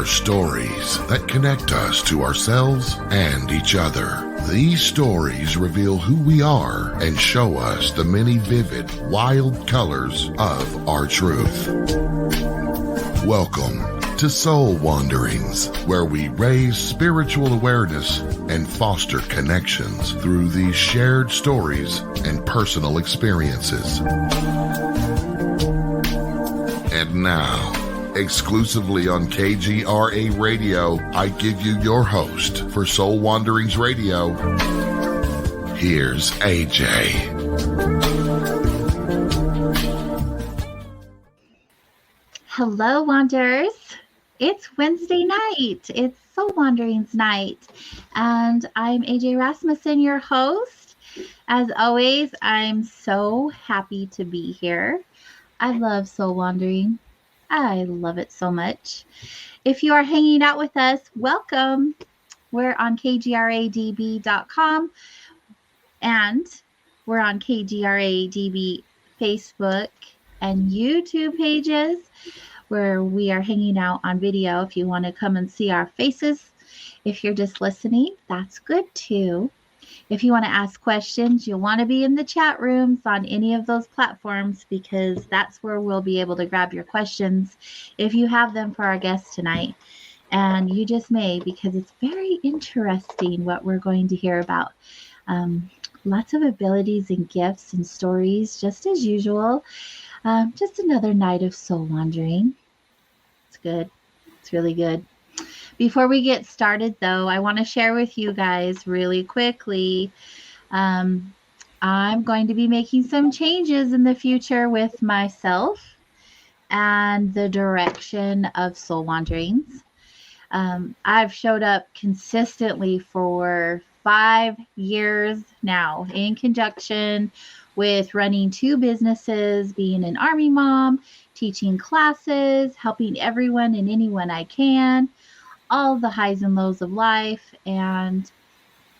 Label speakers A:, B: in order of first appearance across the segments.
A: are stories that connect us to ourselves and each other. These stories reveal who we are and show us the many vivid, wild colors of our truth. Welcome to Soul Wanderings, where we raise spiritual awareness and foster connections through these shared stories and personal experiences. And now, exclusively on KGRA Radio, I give you your host for Soul Wanderings Radio. Here's AJ.
B: Hello, Wanderers. It's Wednesday night. It's Soul Wanderings night. And I'm AJ Rasmussen, your host. As always, I'm so happy to be here. I love Soul Wandering. I love it so much. If you are hanging out with us, welcome. We're on kgradb.com and we're on KGRADB Facebook and YouTube pages where we are hanging out on video. If you want to come and see our faces, if you're just listening, that's good too. If you want to ask questions, you'll want to be in the chat rooms on any of those platforms because that's where we'll be able to grab your questions if you have them for our guest tonight. And you just may, because it's very interesting what we're going to hear about. Lots of abilities and gifts and stories, just as usual. Just another night of soul wandering. It's good. It's really good. Before we get started, though, I want to share with you guys really quickly. I'm going to be making some changes in the future with myself and the direction of Soul Wanderings. I've showed up consistently for 5 years now in conjunction with running 2 businesses, being an Army mom, teaching classes, helping everyone and anyone I can. All the highs and lows of life, and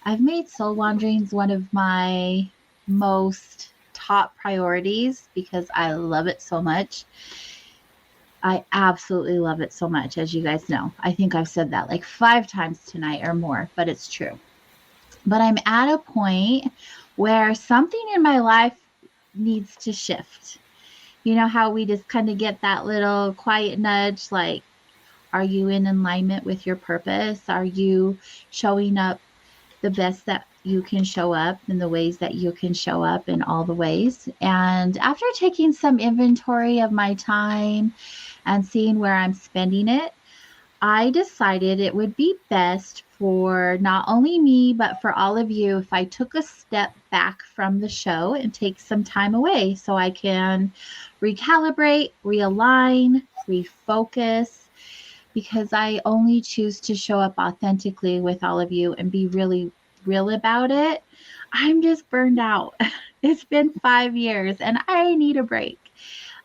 B: I've made Soul Wanderings one of my most top priorities because I love it so much. I absolutely love it so much, as you guys know. I think I've said that like 5 times tonight or more, but it's true. But I'm at a point where something in my life needs to shift. You know how we just kind of get that little quiet nudge, like, are you in alignment with your purpose? Are you showing up the best that you can show up in the ways that you can show up in all the ways? And after taking some inventory of my time and seeing where I'm spending it, I decided it would be best for not only me, but for all of you if I took a step back from the show and take some time away so I can recalibrate, realign, refocus, because I only choose to show up authentically with all of you and be really real about it. I'm just burned out. It's been 5 years and I need a break.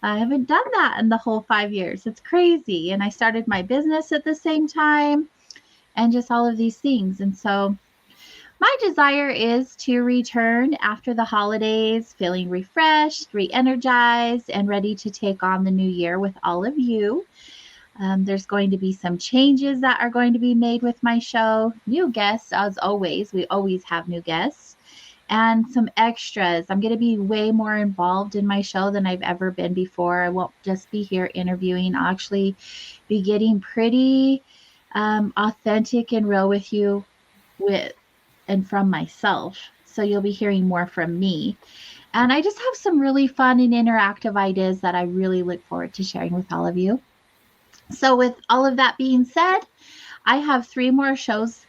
B: I haven't done that in the whole 5 years. It's crazy. And I started my business at the same time and just all of these things. And so my desire is to return after the holidays, feeling refreshed, re-energized, and ready to take on the new year with all of you. There's going to be some changes that are going to be made with my show. New guests, as always. We always have new guests. And some extras. I'm going to be way more involved in my show than I've ever been before. I won't just be here interviewing. I'll actually be getting pretty authentic and real with you and from myself. So you'll be hearing more from me. And I just have some really fun and interactive ideas that I really look forward to sharing with all of you. So with all of that being said, I have 3 more shows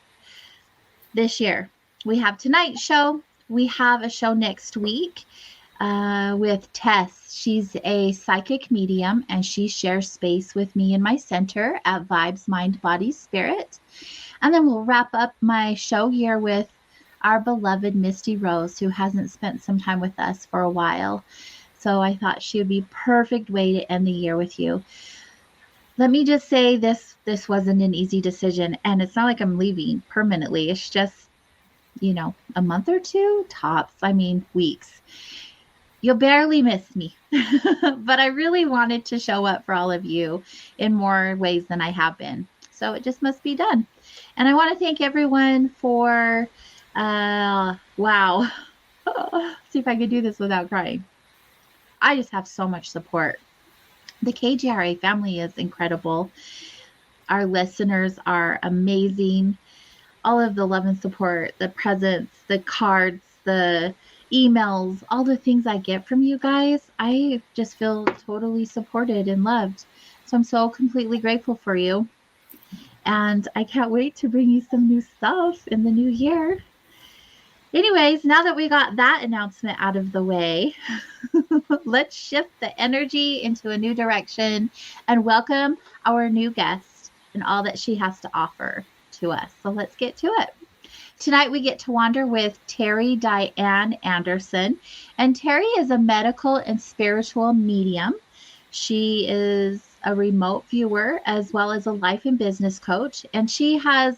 B: this year. We have tonight's show. We have a show next week with Tess. She's a psychic medium, and she shares space with me in my center at Vibes, Mind, Body, Spirit. And then we'll wrap up my show year with our beloved Misty Rose, who hasn't spent some time with us for a while. So I thought she would be a perfect way to end the year with you. Let me just say this wasn't an easy decision, and it's not like I'm leaving permanently. It's just, a month or 2 tops. I mean, weeks. You'll barely miss me, but I really wanted to show up for all of you in more ways than I have been. So it just must be done. And I want to thank everyone for, wow. See if I could do this without crying. I just have so much support. The KGRA family is incredible. Our listeners are amazing. All of the love and support, the presents, the cards, the emails, all the things I get from you guys, I just feel totally supported and loved. So I'm so completely grateful for you. And I can't wait to bring you some new stuff in the new year. Anyways, now that we got that announcement out of the way, let's shift the energy into a new direction and welcome our new guest and all that she has to offer to us. So let's get to it. Tonight we get to wander with Diane Andersen. And Terry is a medical and spiritual medium. She is a remote viewer as well as a life and business coach. And she has,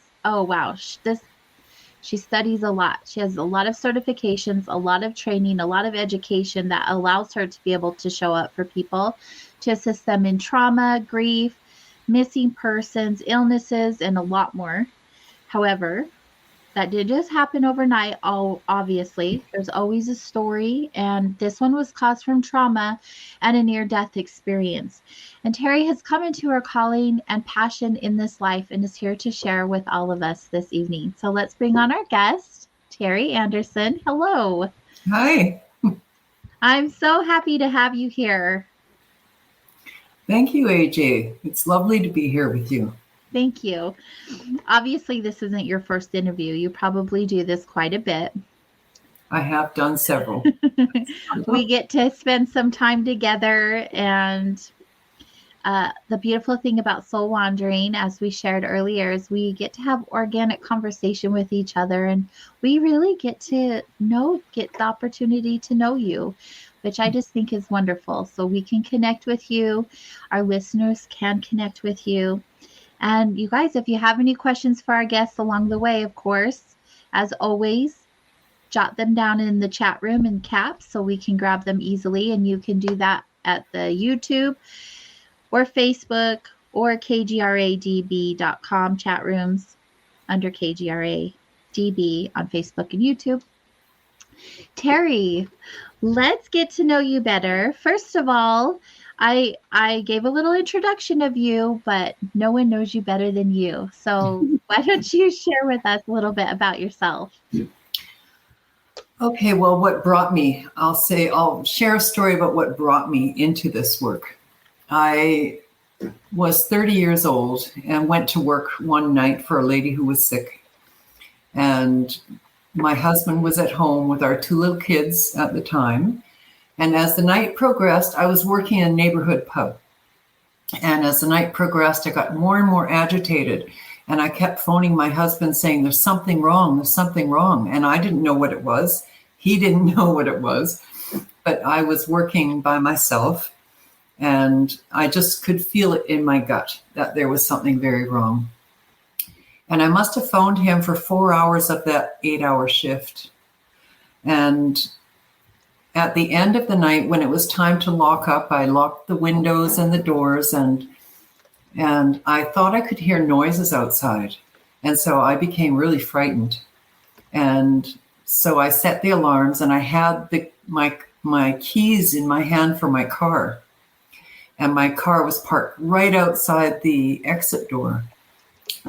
B: she studies a lot. She has a lot of certifications, a lot of training, a lot of education that allows her to be able to show up for people, to assist them in trauma, grief, missing persons, illnesses, and a lot more. However, that did just happen overnight. Obviously, there's always a story, and this one was caused from trauma and a near-death experience. And Terry has come into her calling and passion in this life and is here to share with all of us this evening. So let's bring on our guest, Terry Andersen. Hello.
C: Hi.
B: I'm so happy to have you here.
C: Thank you, AJ. It's lovely to be here with you.
B: Thank you. Obviously, this isn't your first interview. You probably do this quite a bit.
C: I have done several.
B: We get to spend some time together. And the beautiful thing about Soul Wandering, as we shared earlier, is we get to have organic conversation with each other. And we really get the opportunity to know you, which I just think is wonderful. So we can connect with you. Our listeners can connect with you. And you guys, if you have any questions for our guests along the way, of course, as always, jot them down in the chat room in caps so we can grab them easily. And you can do that at the YouTube or Facebook or kgradb.com chat rooms under KGRADB on Facebook and YouTube. Terry, let's get to know you better. First of all, I gave a little introduction of you, but no one knows you better than you. So why don't you share with us a little bit about yourself?
C: Okay, well, I'll share a story about what brought me into this work. I was 30 years old and went to work one night for a lady who was sick. And my husband was at home with our two little kids at the time. And as the night progressed, I was working in a neighborhood pub. And as the night progressed, I got more and more agitated. And I kept phoning my husband saying, there's something wrong, there's something wrong. And I didn't know what it was. He didn't know what it was. But I was working by myself. And I just could feel it in my gut that there was something very wrong. And I must have phoned him for 4 hours of that 8-hour shift. And at the end of the night, when it was time to lock up, I locked the windows and the doors, and I thought I could hear noises outside. And so I became really frightened. And so I set the alarms, and I had my keys in my hand for my car. And my car was parked right outside the exit door.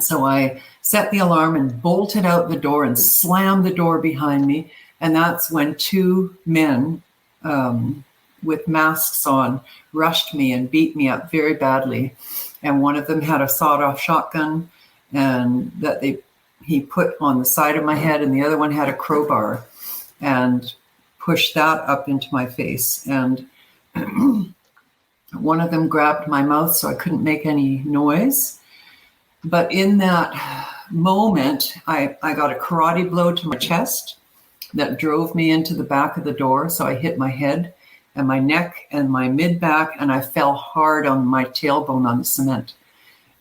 C: So I set the alarm and bolted out the door and slammed the door behind me. And that's when two men with masks on rushed me and beat me up very badly. And one of them had a sawed-off shotgun and that he put on the side of my head, and the other one had a crowbar and pushed that up into my face. And one of them grabbed my mouth so I couldn't make any noise. But in that moment, I got a karate blow to my chest that drove me into the back of the door. So I hit my head and my neck and my mid-back, and I fell hard on my tailbone on the cement.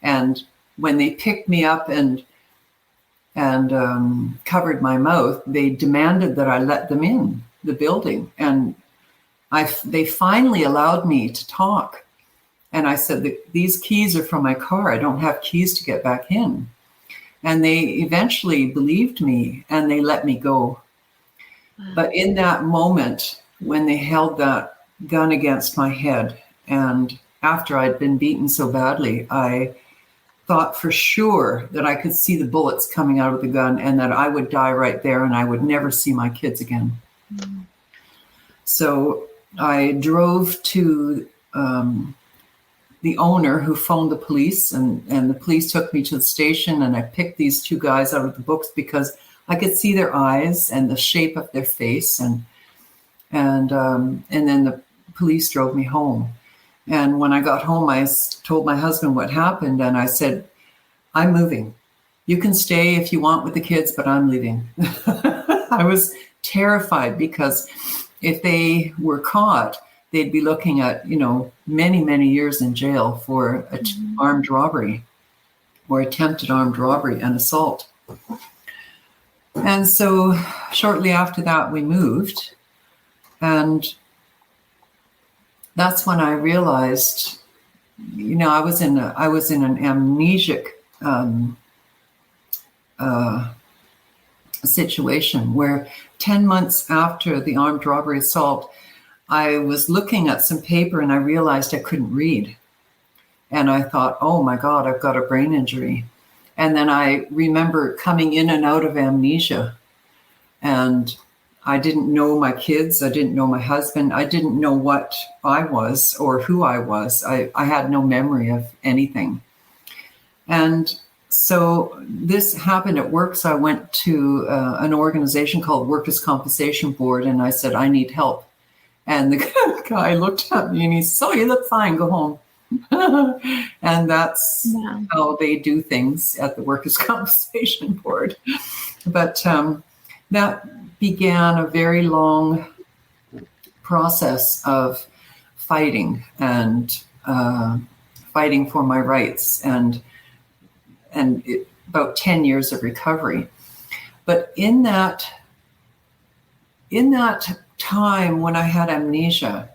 C: And when they picked me up and covered my mouth, they demanded that I let them in the building. And they finally allowed me to talk. And I said, these keys are from my car. I don't have keys to get back in. And they eventually believed me and they let me go. But in that moment, when they held that gun against my head, and after I'd been beaten so badly, I thought for sure that I could see the bullets coming out of the gun and that I would die right there and I would never see my kids again. Mm. So I drove to the owner, who phoned the police, and the police took me to the station, and I picked these two guys out of the books because I could see their eyes and the shape of their face, and then the police drove me home. And when I got home, I told my husband what happened, and I said, I'm moving. You can stay if you want with the kids, but I'm leaving. I was terrified because if they were caught, they'd be looking at, many, many years in jail for armed robbery or attempted armed robbery and assault. And so shortly after that, we moved. And that's when I realized, I was in an amnesic situation where 10 months after the armed robbery assault, I was looking at some paper and I realized I couldn't read. And I thought, oh my God, I've got a brain injury. And then I remember coming in and out of amnesia. And I didn't know my kids. I didn't know my husband. I didn't know what I was or who I was. I had no memory of anything. And so this happened at work. So I went to an organization called Workers' Compensation Board, and I said, I need help. And the guy looked at me and he said, oh, you look fine, go home. And that's how they do things at the Workers' Compensation Board. But that began a very long process of fighting and fighting for my rights and about 10 years of recovery. But in that time when I had amnesia,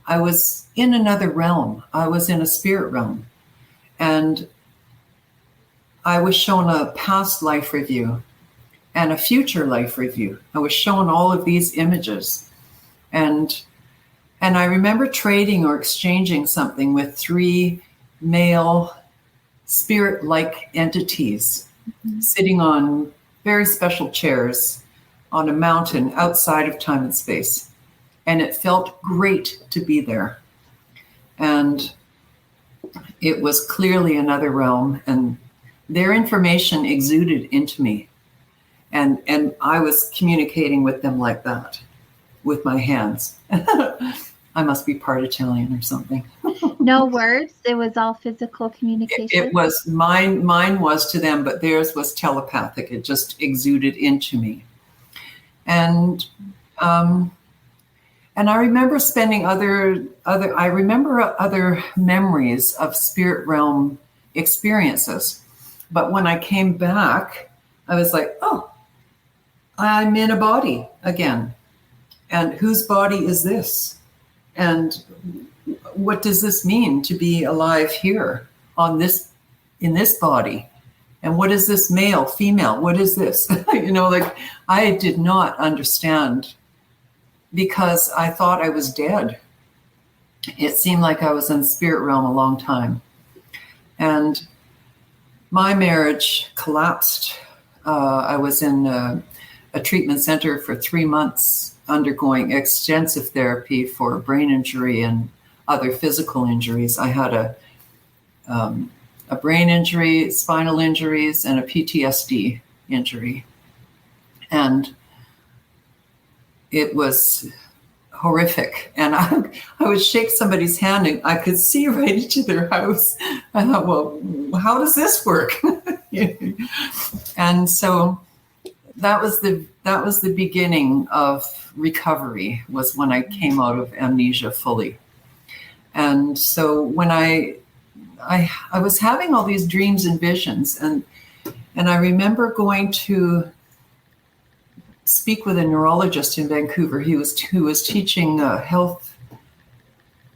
C: I was in another realm. I was in a spirit realm. And I was shown a past life review and a future life review. I was shown all of these images. And I remember trading or exchanging something with 3 male spirit-like entities sitting on very special chairs on a mountain outside of time and space. And it felt great to be there. And it was clearly another realm, and their information exuded into me. And I was communicating with them like that, with my hands. I must be part Italian or something.
B: No words. It was all physical communication.
C: It was mine was to them, but theirs was telepathic. It just exuded into me. And I remember spending other memories of spirit realm experiences. But when I came back, I was like, oh, I'm in a body again. And whose body is this? And what does this mean to be alive here in this body? And what is this, male, female? What is this? I did not understand, because I thought I was dead. It seemed like I was in spirit realm a long time. And my marriage collapsed. I was in a treatment center for 3 months, undergoing extensive therapy for brain injury and other physical injuries. I had a brain injury, spinal injuries, and a PTSD injury. And it was horrific. And I would shake somebody's hand and I could see right into their house. I thought, well, how does this work? And so that was the beginning of recovery, was when I came out of amnesia fully. And so when I was having all these dreams and visions, and I remember going to speak with a neurologist in Vancouver. Who was teaching health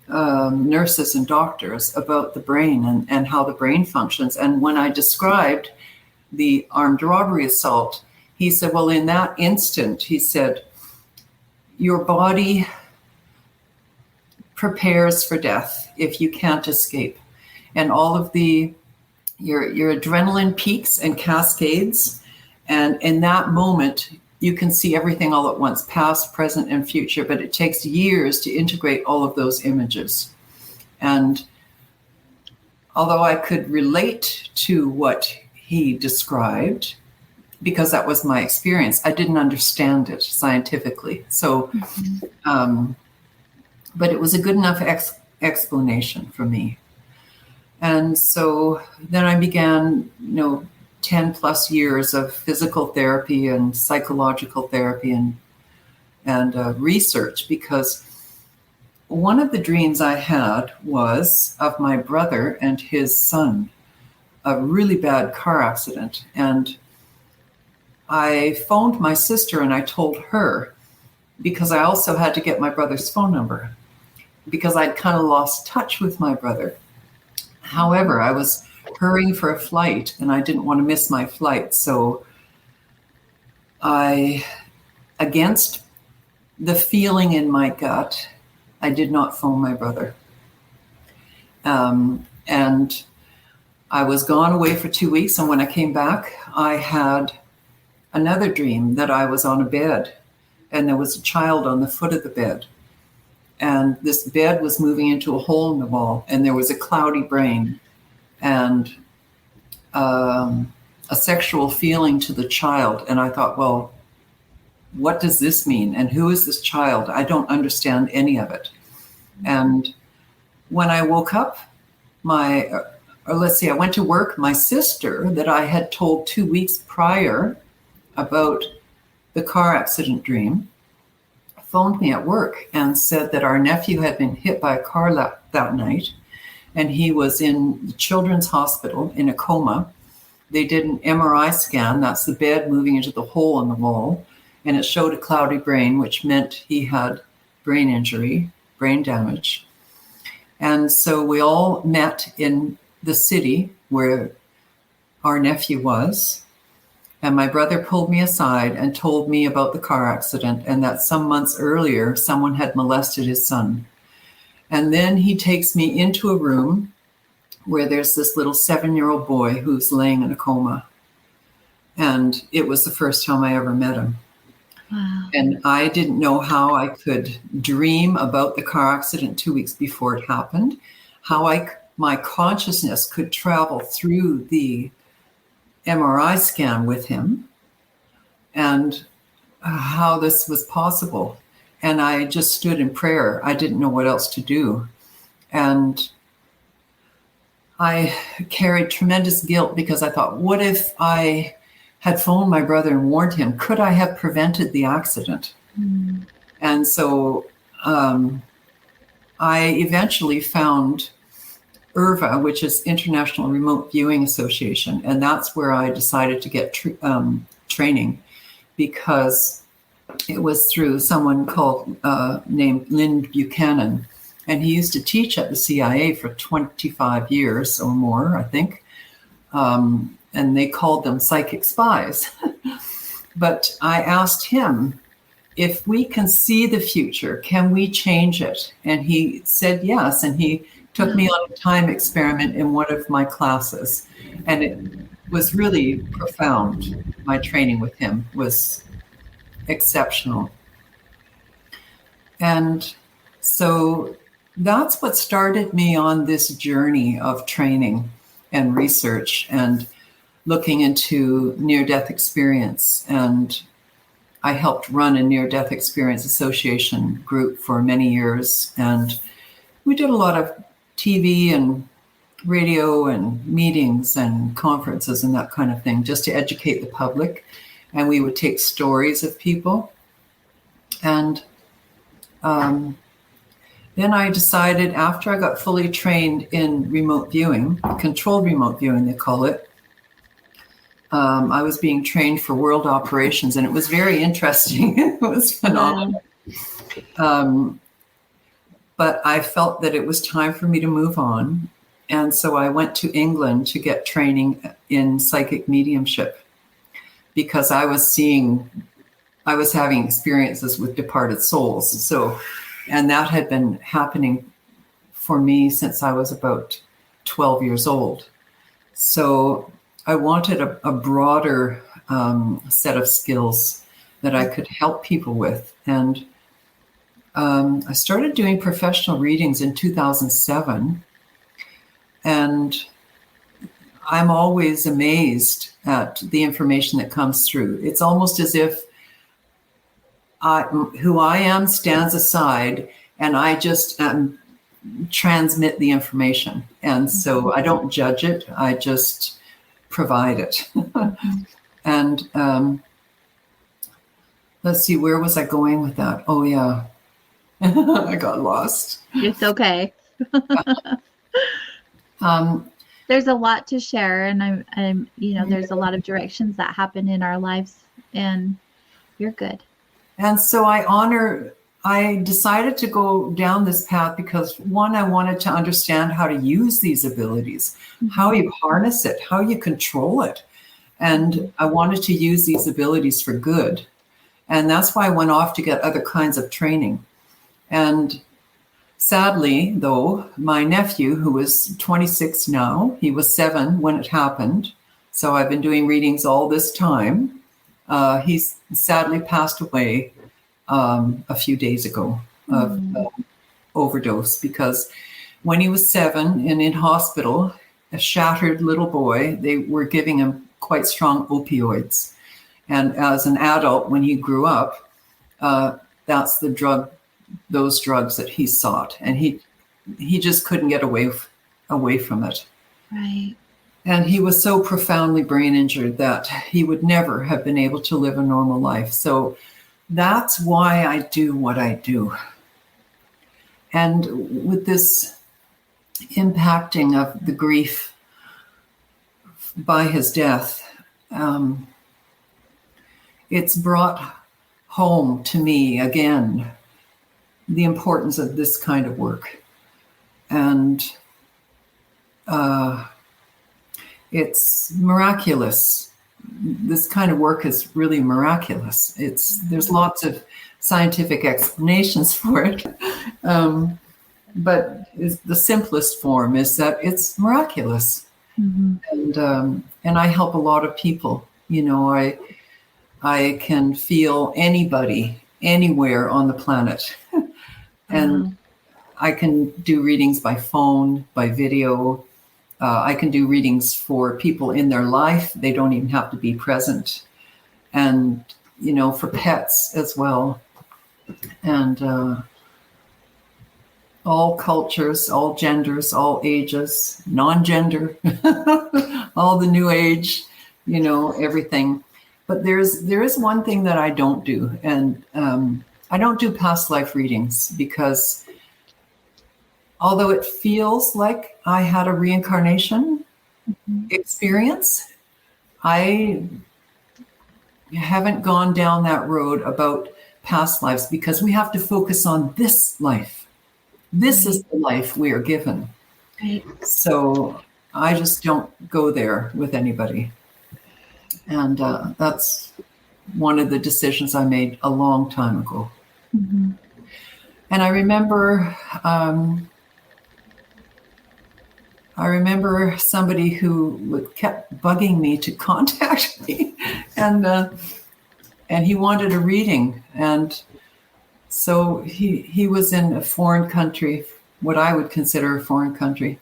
C: nurses and doctors about the brain and how the brain functions. And when I described the armed robbery assault, he said, well, in that instant, he said, your body prepares for death if you can't escape. And all of your adrenaline peaks and cascades. And in that moment, you can see everything all at once, past, present, and future, but it takes years to integrate all of those images. And although I could relate to what he described, because that was my experience, I didn't understand it scientifically. So, but it was a good enough explanation for me. And so then I began, 10 plus years of physical therapy and psychological therapy and research, because one of the dreams I had was of my brother and his son, a really bad car accident. And I phoned my sister and I told her, because I also had to get my brother's phone number, because I'd kind of lost touch with my brother. However, I was hurrying for a flight and I didn't want to miss my flight. So against the feeling in my gut, I did not phone my brother. And I was gone away for 2 weeks. And when I came back, I had another dream that I was on a bed and there was a child on the foot of the bed. And this bed was moving into a hole in the wall, and there was a cloudy brain and a sexual feeling to the child. And I thought, well, what does this mean? And who is this child? I don't understand any of it. And when I woke up, I went to work, my sister that I had told 2 weeks prior about the car accident dream phoned me at work and said that our nephew had been hit by a car that night, and he was in the children's hospital in a coma. They did an MRI scan, that's the bed moving into the hole in the wall, and it showed a cloudy brain, which meant he had brain injury, brain damage. And so we all met in the city where our nephew was. And my brother pulled me aside and told me about the car accident and that some months earlier, someone had molested his son. And then he takes me into a room where there's this little 7-year-old boy who's laying in a coma. And it was the first time I ever met him.
B: Wow.
C: And I didn't know how I could dream about the car accident 2 weeks before it happened, how my consciousness could travel through the MRI scan with him, and how this was possible. And I just stood in prayer. I didn't know what else to do. And I carried tremendous guilt because I thought, what if I had phoned my brother and warned him? Could I have prevented the accident? Mm. And so I eventually found IRVA, which is International Remote Viewing Association. And that's where I decided to get training, because it was through someone named Lynn Buchanan. And he used to teach at the CIA for 25 years or more, I think. And they called them psychic spies. But I asked him, if we can see the future, can we change it? And he said yes. And he took me on a time experiment in one of my classes. And it was really profound. My training with him was exceptional. And so that's what started me on this journey of training and research and looking into near-death experience. And I helped run a near-death experience association group for many years. And we did a lot of TV and radio and meetings and conferences and that kind of thing, just to educate the public. And we would take stories of people. And then I decided, after I got fully trained in remote viewing, controlled remote viewing, they call it, I was being trained for world operations, and it was very interesting. It was phenomenal. But I felt that it was time for me to move on. And so I went to England to get training in psychic mediumship because I was having experiences with departed souls. So, and that had been happening for me since I was about 12 years old. So I wanted a broader set of skills that I could help people with. And I started doing professional readings in 2007. And I'm always amazed at the information that comes through. It's almost as if who I am stands aside and I just transmit the information. And so I don't judge it. I just provide it. And let's see, where was I going with that? Oh, yeah. I got lost.
B: It's okay. There's a lot to share, and I'm there's a lot of directions that happen in our lives, and you're good.
C: And so I decided to go down this path because, one, I wanted to understand how to use these abilities, how you harness it, how you control it. And I wanted to use these abilities for good. And that's why I went off to get other kinds of training. And sadly, though, my nephew, who is 26 now, he was 7 when it happened. So I've been doing readings all this time. He's sadly passed away a few days ago of overdose, because when he was 7 and in hospital, a shattered little boy, they were giving him quite strong opioids. And as an adult, when he grew up, that's those drugs that he sought, and he just couldn't get away from it.
B: Right.
C: And he was so profoundly brain injured that he would never have been able to live a normal life. So that's why I do what I do. And with this impacting of the grief by his death, it's brought home to me again the importance of this kind of work. And it's miraculous. This kind of work is really miraculous. There's lots of scientific explanations for it. But the simplest form is that it's miraculous. Mm-hmm. And I help a lot of people. I can feel anybody anywhere on the planet. And I can do readings by phone, by video. I can do readings for people in their life. They don't even have to be present. And, for pets as well. And all cultures, all genders, all ages, non-gender, all the new age, everything. But there is one thing that I don't do. And I don't do past life readings because although it feels like I had a reincarnation experience, I haven't gone down that road about past lives because we have to focus on this life. This is the life we are given.
B: Right.
C: So I just don't go there with anybody. And that's one of the decisions I made a long time ago. Mm-hmm. And I remember somebody who kept bugging me to contact me, and he wanted a reading. And so he was in a foreign country, what I would consider a foreign country.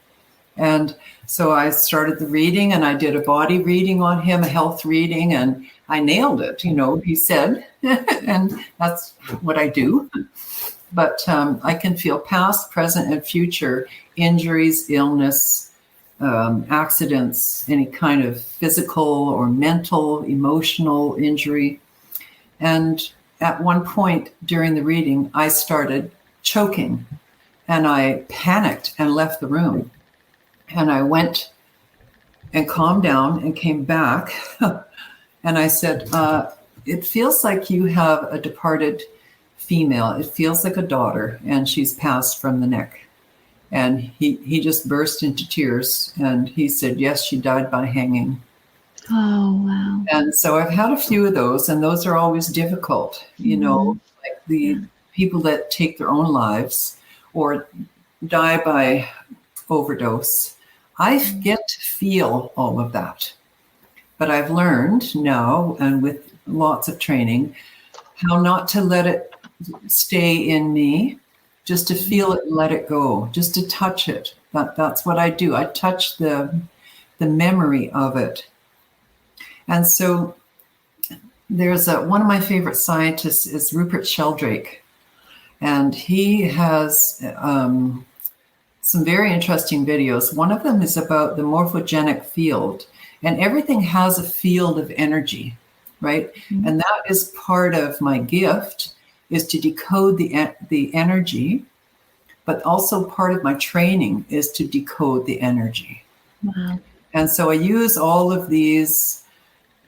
C: And so I started the reading, and I did a body reading on him, a health reading, and I nailed it, he said, and that's what I do. But I can feel past, present, and future injuries, illness, accidents, any kind of physical or mental, emotional injury. And at one point during the reading, I started choking, and I panicked and left the room. And I went and calmed down and came back. And I said, it feels like you have a departed female. It feels like a daughter, and she's passed from the neck. And he just burst into tears, and he said, yes, she died by hanging.
B: Oh, wow.
C: And so I've had a few of those, and those are always difficult, you know, like the people that take their own lives or die by overdose. I get to feel all of that. But I've learned now, and with lots of training, how not to let it stay in me, just to feel it and let it go, just to touch it. That's what I do. I touch the memory of it. And so there's one of my favorite scientists is Rupert Sheldrake. And he has some very interesting videos. One of them is about the morphogenic field. And everything has a field of energy, right? Mm-hmm. And that is part of my gift, is to decode the energy, but also part of my training is to decode the energy.
B: Wow.
C: And so I use all of these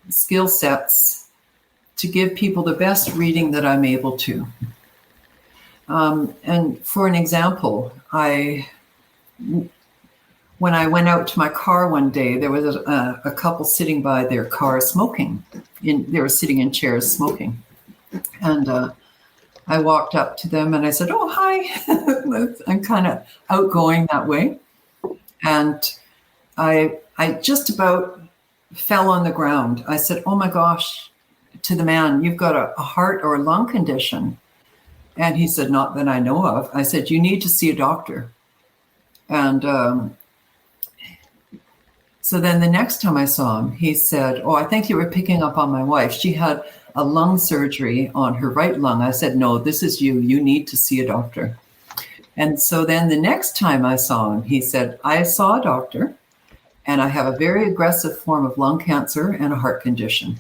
C: skill sets to give people the best reading that I'm able to. And for an example, when I went out to my car one day, there was a couple sitting by their car smoking. They were sitting in chairs smoking. And I walked up to them and I said, oh, hi. I'm kind of outgoing that way. And I just about fell on the ground. I said, oh my gosh, to the man, you've got a heart or a lung condition. And he said, not that I know of. I said, you need to see a doctor. And so then the next time I saw him, he said, oh, I think you were picking up on my wife. She had a lung surgery on her right lung. I said, no, this is you. You need to see a doctor. And so then the next time I saw him, he said, I saw a doctor and I have a very aggressive form of lung cancer and a heart condition.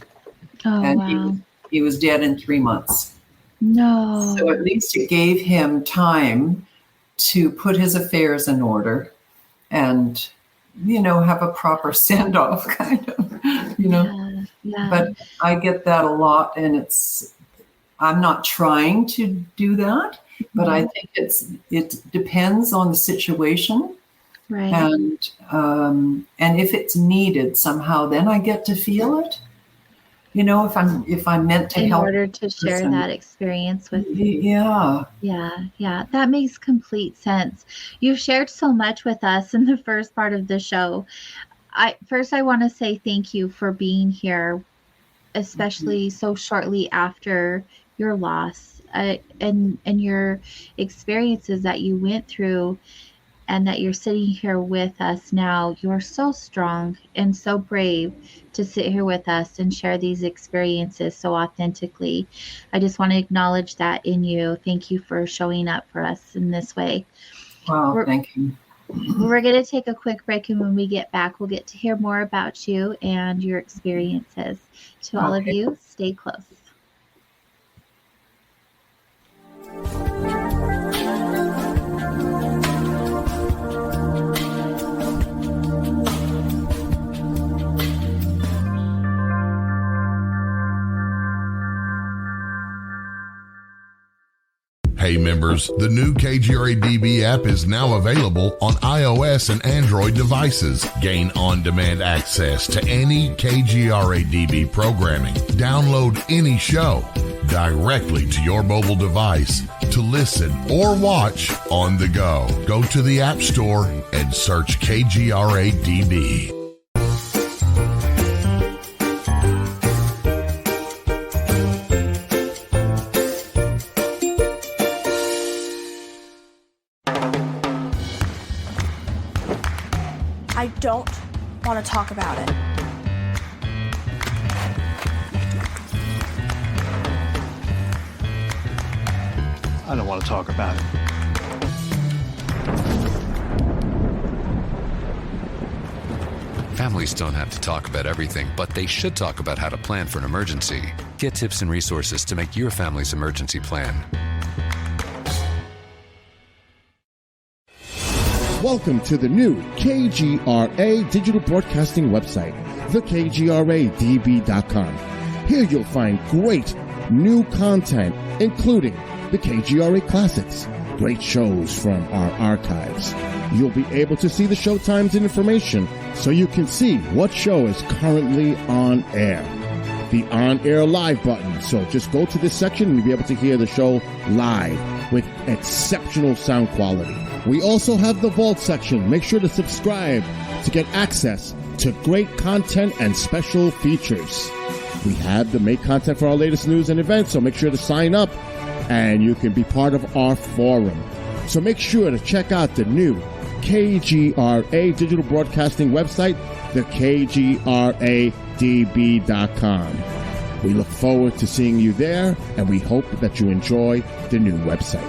B: Oh,
C: and
B: wow.
C: He was dead in 3 months.
B: No.
C: So at least it gave him time to put his affairs in order and, you know, have a proper send-off kind of, you know.
B: Yeah.
C: But I get that a lot, and I'm not trying to do that, but I think it depends on the situation.
B: Right.
C: And if it's needed somehow, then I get to feel it. You know, if I'm meant to help.
B: In order to share that experience with you.
C: Yeah.
B: Yeah. That makes complete sense. You've shared so much with us in the first part of the show. I want to say thank you for being here, especially so shortly after your loss, and your experiences that you went through, and that you're sitting here with us now. You're so strong and so brave to sit here with us and share these experiences so authentically. I just want to acknowledge that in you. Thank you for showing up for us in this way.
C: Wow, thank you.
B: We're going to take a quick break, and when we get back, we'll get to hear more about you and your experiences. To all of you, stay close.
A: Hey members, the new KGRA-DB app is now available on iOS and Android devices. Gain on-demand access to any KGRA-DB programming. Download any show directly to your mobile device to listen or watch on the go. Go to the App Store and search KGRA-DB.
D: I don't want to talk about it.
E: I don't want to talk about it.
F: Families don't have to talk about everything, but they should talk about how to plan for an emergency. Get tips and resources to make your family's emergency plan.
G: Welcome to the new KGRA digital broadcasting website, thekgradb.com. Here you'll find great new content, including the KGRA Classics, great shows from our archives. You'll be able to see the show times and information so you can see what show is currently on air. The On Air Live button. So just go to this section and you'll be able to hear the show live with exceptional sound quality. We also have the Vault section. Make sure to subscribe to get access to great content and special features. We have the make content for our latest news and events, so make sure to sign up and you can be part of our forum. So make sure to check out the new KGRA digital broadcasting website, the KGRADB.com. We look forward to seeing you there, and we hope that you enjoy the new website.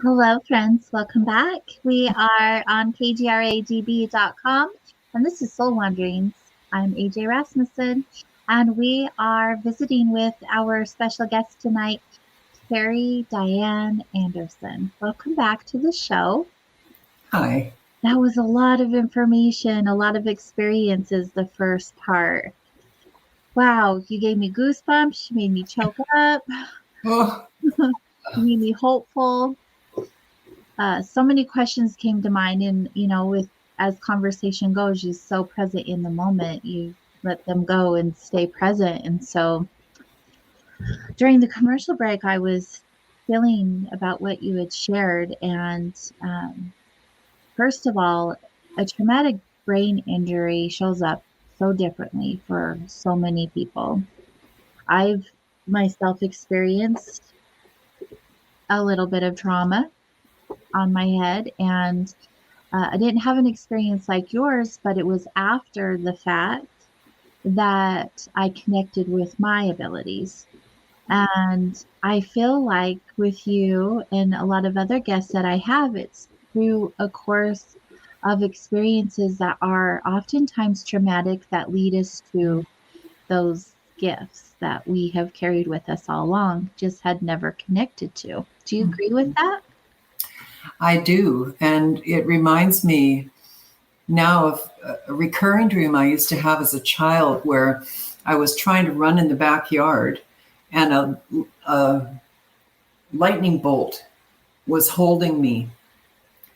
B: Hello, friends. Welcome back. We are on KGRADB.com, and this is Soul Wanderings. I'm AJ Rasmussen, and we are visiting with our special guest tonight, Terry Diane Andersen. Welcome back to the show.
C: Hi.
B: That was a lot of information, a lot of experiences, the first part. Wow, you gave me goosebumps. You made me choke up.
C: Oh.
B: You made me hopeful. So many questions came to mind, and with as conversation goes, you're so present in the moment. You let them go and stay present. And so during the commercial break, I was feeling about what you had shared. And first of all, a traumatic brain injury shows up so differently for so many people. I've myself experienced a little bit of trauma on my head, and I didn't have an experience like yours, but it was after the fact that I connected with my abilities. And I feel like with you and a lot of other guests that I have, it's through a course of experiences that are oftentimes traumatic that lead us to those gifts that we have carried with us all along, just had never connected to. Do you agree with that?
C: I do. And it reminds me now of a recurring dream I used to have as a child where I was trying to run in the backyard and a lightning bolt was holding me.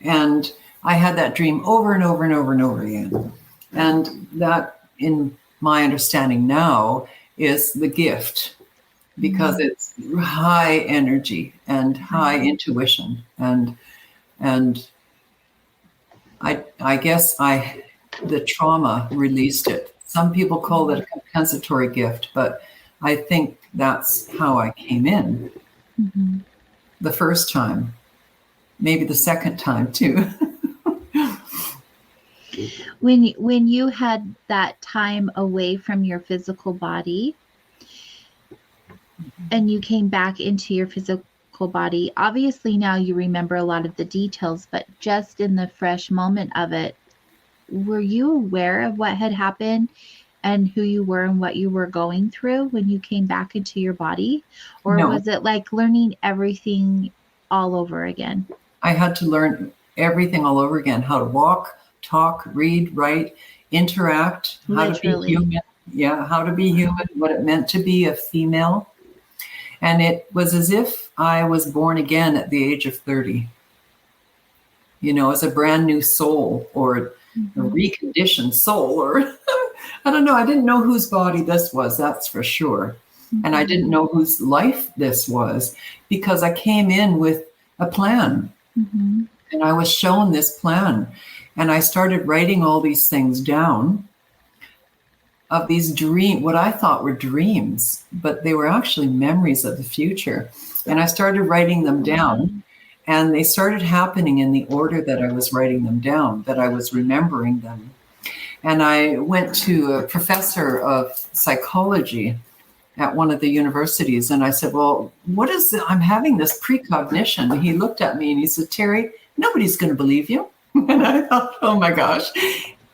C: And I had that dream over and over and over and over again. And that, in my understanding now, is the gift, because it's high energy and high intuition. And I guess the trauma released it. Some people call it a compensatory gift, but I think that's how I came in the first time, maybe the second time too.
B: When you had that time away from your physical body and you came back into your physical body, obviously now you remember a lot of the details, but just in the fresh moment of it, were you aware of what had happened and who you were and what you were going through when you came back into your body? Or
C: No.
B: Was it like learning everything all over again?
C: I had to learn everything all over again: how to walk, talk, read, write, interact, how to be human. Yeah, how to be human, what it meant to be a female. And it was as if I was born again at the age of 30, as a brand new soul, or a reconditioned soul, or I don't know. I didn't know whose body this was, that's for sure. And I didn't know whose life this was, because I came in with a plan. And I was shown this plan. And I started writing all these things down of these what I thought were dreams, but they were actually memories of the future. And I started writing them down, and they started happening in the order that I was writing them down, that I was remembering them. And I went to a professor of psychology, at one of the universities. And I said, well, what is it? I'm having this precognition. He looked at me and he said, Terry, nobody's going to believe you. And I thought, oh my gosh,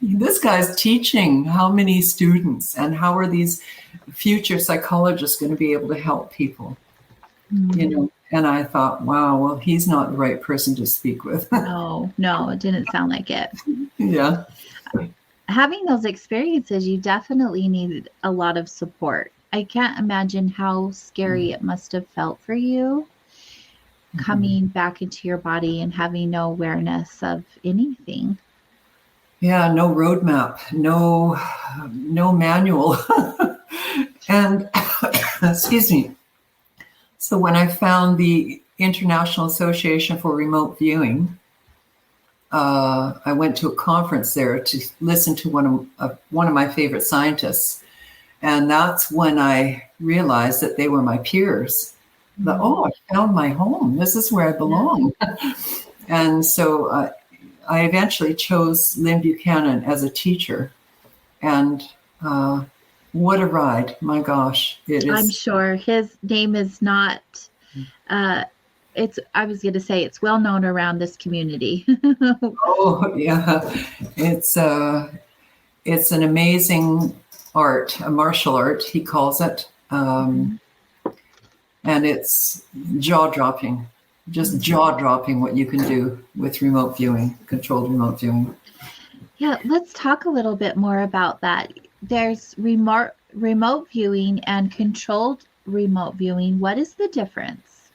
C: this guy's teaching how many students, and how are these future psychologists going to be able to help people? You know, and I thought, wow, well, he's not the right person to speak with.
B: No, it didn't sound like it.
C: Yeah.
B: Having those experiences, you definitely needed a lot of support. I can't imagine how scary it must have felt for you coming back into your body and having no awareness of anything.
C: Yeah, no roadmap, no manual. And excuse me. So when I found the International Association for Remote Viewing, I went to a conference there to listen to one of my favorite scientists. And that's when I realized that they were my peers. I found my home. This is where I belong. And so I eventually chose Lynn Buchanan as a teacher. And what a ride. My gosh. It is. I'm
B: sure his name is not, I was going to say it's well known around this community.
C: Oh, yeah. It's an amazing art, a martial art, he calls it. And it's jaw-dropping, just jaw-dropping what you can do with remote viewing, controlled remote viewing.
B: Yeah, let's talk a little bit more about that. There's remote viewing and controlled remote viewing. What is the difference?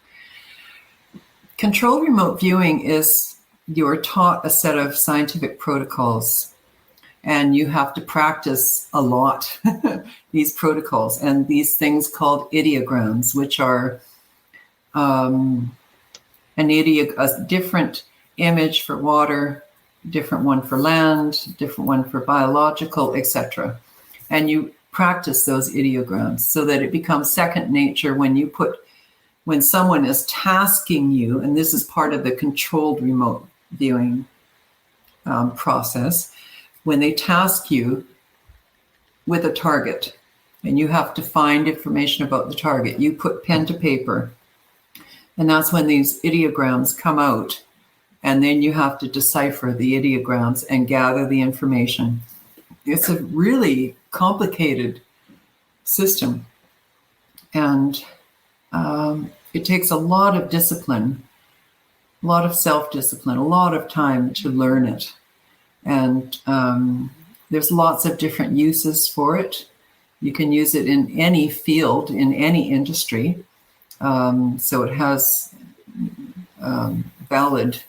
C: Controlled remote viewing is you're taught a set of scientific protocols, and you have to practice a lot these protocols and these things called ideograms, which are a different image for water, different one for land, different one for biological, etc. And you practice those ideograms so that it becomes second nature when someone is tasking you, and this is part of the controlled remote viewing process. When they task you with a target and you have to find information about the target, you put pen to paper, and that's when these ideograms come out, and then you have to decipher the ideograms and gather the information. It's a really complicated system, and it takes a lot of discipline, a lot of self-discipline, a lot of time to learn it. And there's lots of different uses for it. You can use it in any field, in any industry. So it has valid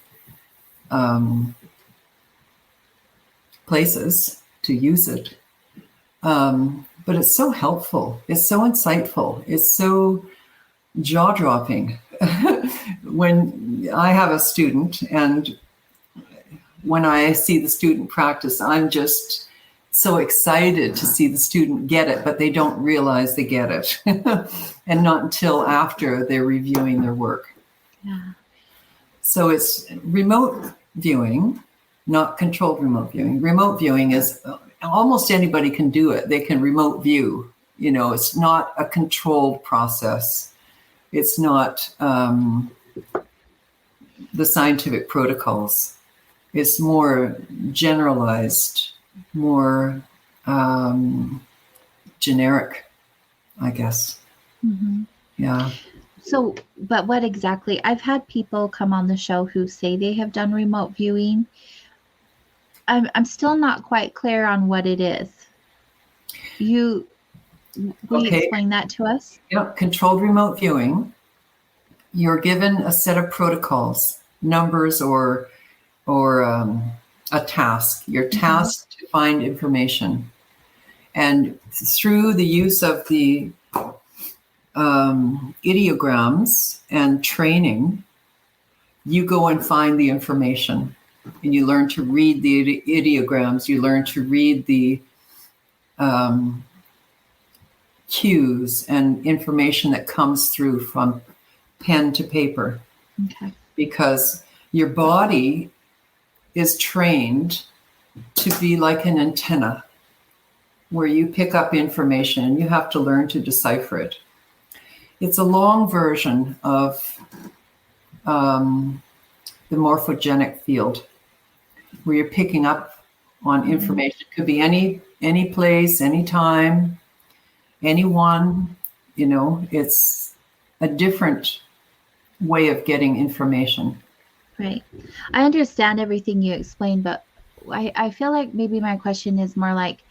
C: places to use it. But it's so helpful. It's so insightful. It's so jaw-dropping. When I have a student, and when I see the student practice, I'm just so excited to see the student get it, but they don't realize they get it. And not until after they're reviewing their work.
B: Yeah. So
C: it's remote viewing, not controlled remote viewing. Remote viewing is almost anybody can do it. They can remote view. You know, it's not a controlled process. It's not the scientific protocols. It's more generalized, more generic, I guess.
B: Mm-hmm.
C: Yeah.
B: So, but what exactly? I've had people come on the show who say they have done remote viewing. I'm still not quite clear on what it is. Will you explain that to us?
C: Yep. Controlled remote viewing. You're given a set of protocols, numbers, or a task. You're tasked to find information, and through the use of the ideograms and training, you go and find the information, and you learn to read the ideograms. You learn to read the cues and information that comes through from pen to paper.
B: Okay.
C: Because your body is trained to be like an antenna. where you pick up information and you have to learn to decipher it. It's a long version of the morphogenic field, where you're picking up on information. It could be any place, any time, anyone. It's a different way of getting information.
B: Right. I understand everything you explained, but I feel like maybe my question is more like,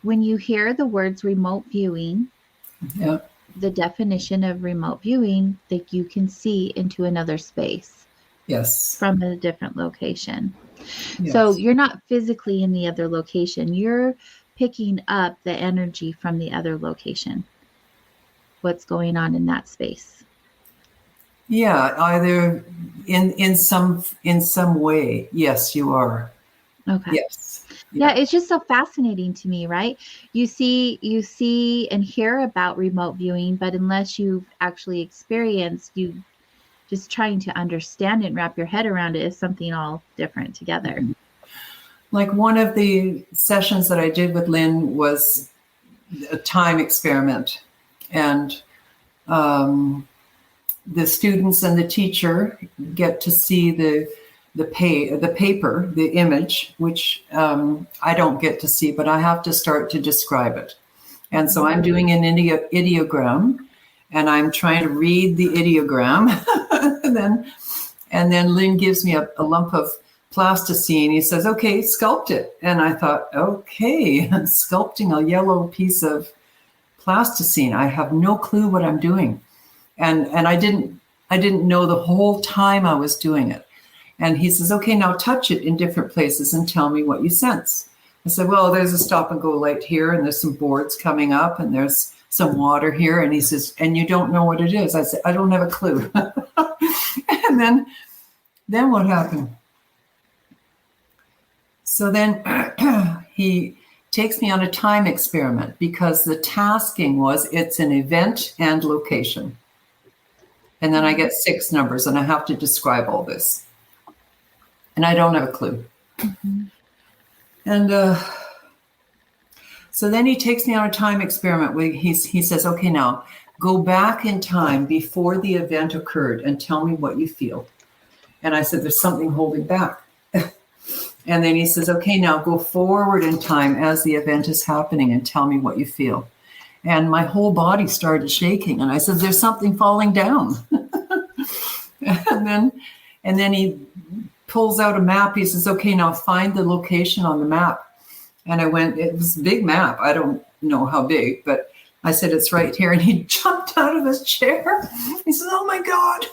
B: when you hear the words remote viewing,
C: Yeah.
B: the definition of remote viewing, that you can see into another space.
C: Yes.
B: From a different location.
C: Yes.
B: So you're not physically in the other location. You're picking up the energy from the other location. What's going on in that space?
C: Yeah, either in some way. Yes, you are.
B: Okay.
C: Yes.
B: Yeah, it's just so fascinating to me, right? You see and hear about remote viewing, but unless you've actually experienced, you just trying to understand it and wrap your head around it is something all different together.
C: Like one of the sessions that I did with Lynn was a time experiment, and the students and the teacher get to see the paper, the image, which I don't get to see, but I have to start to describe it. And so I'm doing an ideogram, and I'm trying to read the ideogram. and then Lynn gives me a lump of plasticine. He says, okay, sculpt it. And I thought, okay, I'm sculpting a yellow piece of plasticine. I have no clue what I'm doing. And I didn't know the whole time I was doing it. And he says, okay, now touch it in different places and tell me what you sense. I said, well, there's a stop and go light here, and there's some boards coming up, and there's some water here. And he says, and you don't know what it is. I said, I don't have a clue. And then what happened? So then he takes me on a time experiment, because the tasking was, it's an event and location. And then I get 6 numbers, and I have to describe all this. And I don't have a clue. Mm-hmm. And so then he takes me on a time experiment where he says, okay, now go back in time before the event occurred and tell me what you feel. And I said, there's something holding back. And then he says, okay, now go forward in time as the event is happening and tell me what you feel. And my whole body started shaking. And I said, there's something falling down. and then he pulls out a map. He says, okay, now find the location on the map. And I went, it was a big map. I don't know how big, but I said, it's right here. And he jumped out of his chair. He says, oh my God,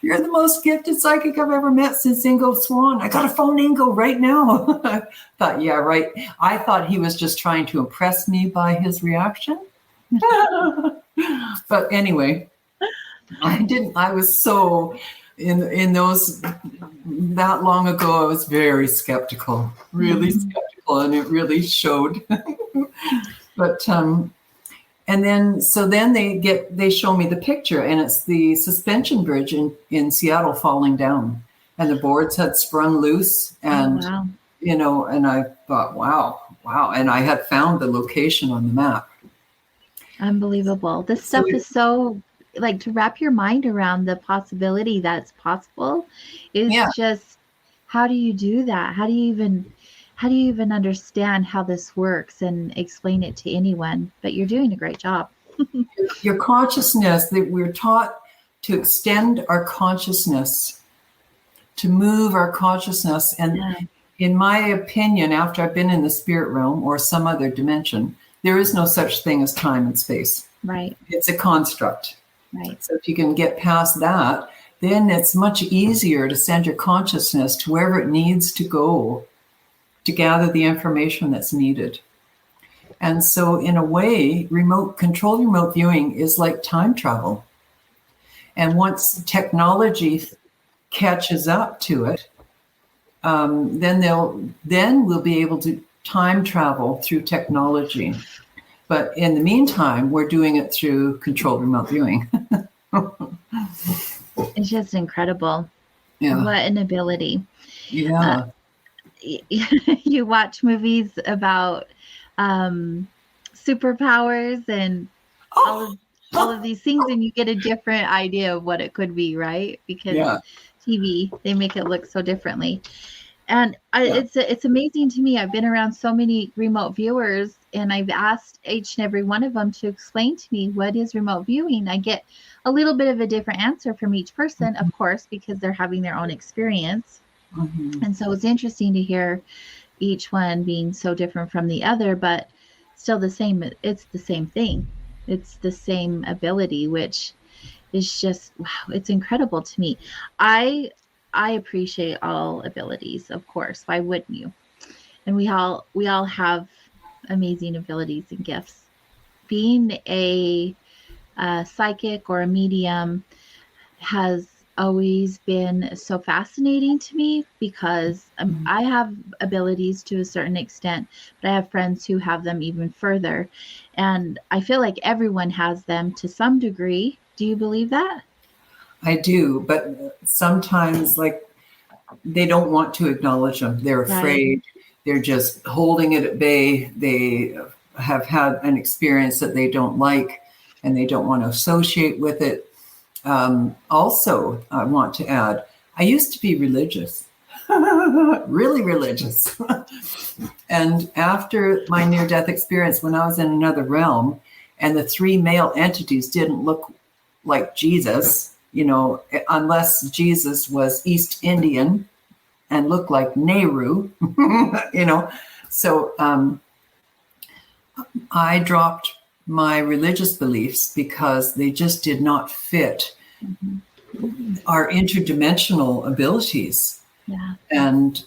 C: you're the most gifted psychic I've ever met since Ingo Swan. I got to phone Ingo right now. I thought, yeah, right. I thought he was just trying to impress me by his reaction. But anyway, I was so... In those, that long ago, I was very skeptical, really skeptical, and it really showed. But and then they show me the picture, and it's the suspension bridge in Seattle falling down, and the boards had sprung loose, and and I thought, wow, and I had found the location on the map.
B: Unbelievable! This stuff is so. Like, to wrap your mind around the possibility that it's possible is just, how do you do that? How do you even understand how this works and explain it to anyone? But you're doing a great job.
C: Your consciousness, that we're taught to extend our consciousness, to move our consciousness. And in my opinion, after I've been in the spirit realm or some other dimension, there is no such thing as time and space.
B: Right.
C: It's a construct.
B: Right.
C: So if you can get past that, then it's much easier to send your consciousness to wherever it needs to go to gather the information that's needed. And so in a way, remote viewing is like time travel. And once technology catches up to it, then we'll be able to time travel through technology. But in the meantime, we're doing it through controlled remote viewing.
B: It's just incredible.
C: Yeah.
B: What an ability.
C: Yeah.
B: You watch movies about superpowers and
C: Oh,
B: all of these things, and you get a different idea of what it could be, right? Because
C: yeah.
B: TV, they make it look so differently. And
C: Yeah.
B: it's amazing to me. I've been around so many remote viewers, and I've asked each and every one of them to explain to me what is remote viewing. I get a little bit of a different answer from each person, of course, because they're having their own experience.
C: Mm-hmm.
B: And so it's interesting to hear each one being so different from the other, but still the same. It's the same thing. It's the same ability, which is just, wow, it's incredible to me. I appreciate all abilities, of course. Why wouldn't you? And we all have amazing abilities and gifts. Being a psychic or a medium has always been so fascinating to me because I have abilities to a certain extent, but I have friends who have them even further. And I feel like everyone has them to some degree. Do you believe that?
C: I do, but sometimes like they don't want to acknowledge them. They're afraid. They're just holding it at bay. They have had an experience that they don't like and they don't want to associate with it. Also, I want to add, I used to be religious, really religious. And after my near-death experience, when I was in another realm and the three male entities didn't look like Jesus, unless Jesus was East Indian and looked like Nehru, So I dropped my religious beliefs because they just did not fit our interdimensional abilities.
B: Yeah.
C: And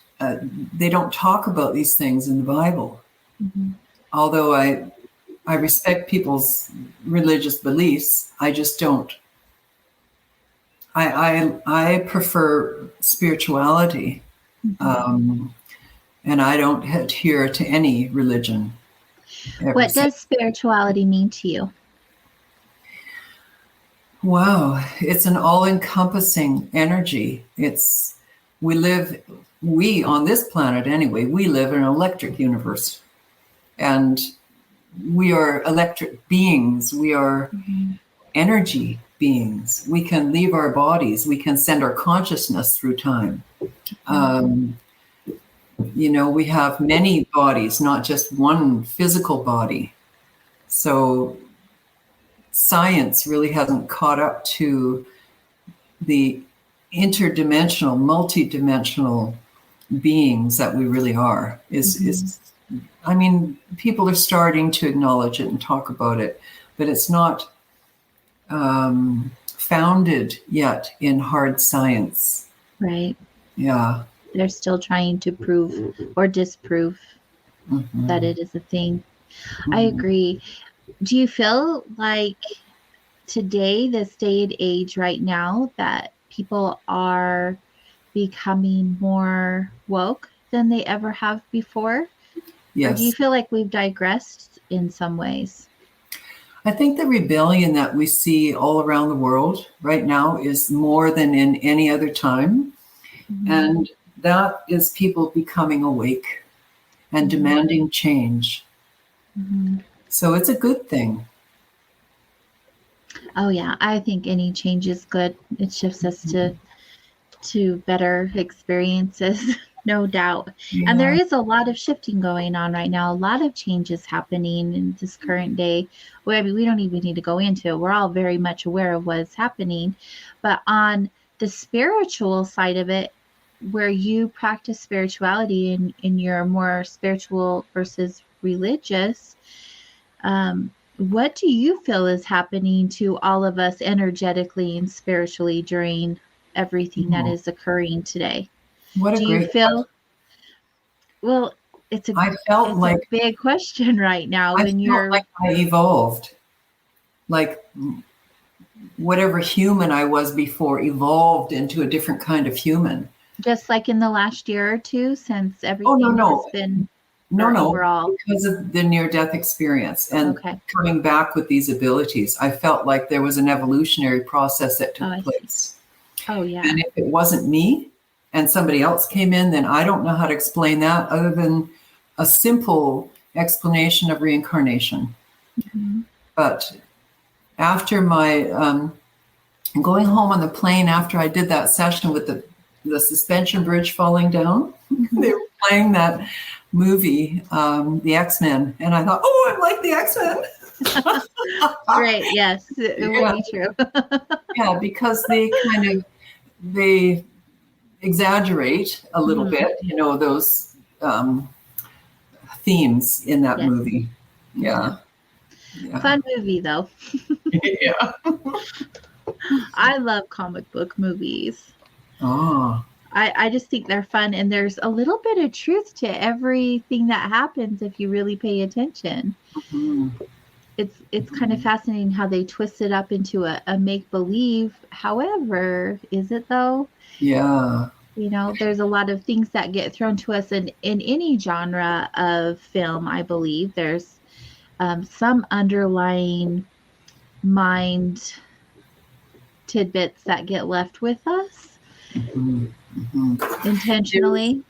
C: they don't talk about these things in the Bible.
B: Mm-hmm.
C: Although I respect people's religious beliefs, I just don't. I prefer spirituality, and I don't adhere to any religion.
B: What does spirituality mean to you?
C: Wow, it's an all-encompassing energy. We on this planet anyway, we live in an electric universe, and we are electric beings. We are energy beings. We can leave our bodies. We can send our consciousness through time. We have many bodies, not just one physical body. So science really hasn't caught up to the interdimensional, multidimensional beings that we really are. People are starting to acknowledge it and talk about it, but it's not founded yet in hard science.
B: Right.
C: Yeah.
B: They're still trying to prove or disprove that it is a thing. I agree. Do you feel like today, this day and age right now, that people are becoming more woke than they ever have before?
C: Yes.
B: Or do you feel like we've digressed in some ways?
C: I think the rebellion that we see all around the world right now is more than in any other time. And that is people becoming awake and demanding change. So it's a good thing.
B: Oh yeah, I think any change is good. It shifts us to better experiences, no doubt.
C: Yeah.
B: And there is a lot of shifting going on right now. A lot of changes happening in this current day. Well, we don't even need to go into it. We're all very much aware of what's happening. But on the spiritual side of it, where you practice spirituality and you're more spiritual versus religious, what do you feel is happening to all of us energetically and spiritually during everything that is occurring today?
C: What a
B: Do you
C: great
B: feel? Well, it's a big question right now.
C: I felt like I evolved, like whatever human I was before evolved into a different kind of human.
B: Just like in the last year or two, since everything has been overall.
C: Because of the near-death experience and coming back with these abilities, I felt like there was an evolutionary process that took place.
B: Oh yeah.
C: And if it wasn't me and somebody else came in, then I don't know how to explain that other than a simple explanation of reincarnation.
B: Mhm.
C: But after my going home on the plane, after I did that session with the suspension bridge falling down, they were playing that movie, the X-Men, and I thought, oh, I'm like the X-Men.
B: Great. Yes, it would be true.
C: Yeah, because they exaggerate a little
B: Mhm.
C: bit, those themes in that
B: Yes.
C: movie. Yeah.
B: Fun movie, though.
C: Yeah.
B: I love comic book movies.
C: Oh.
B: I just think they're fun, and there's a little bit of truth to everything that happens if you really pay attention.
C: Mhm.
B: It's kind of fascinating how they twist it up into a make-believe. However, is it though?
C: Yeah.
B: There's a lot of things that get thrown to us in any genre of film. I believe there's some underlying mind tidbits that get left with us
C: Mhm. Mhm.
B: intentionally.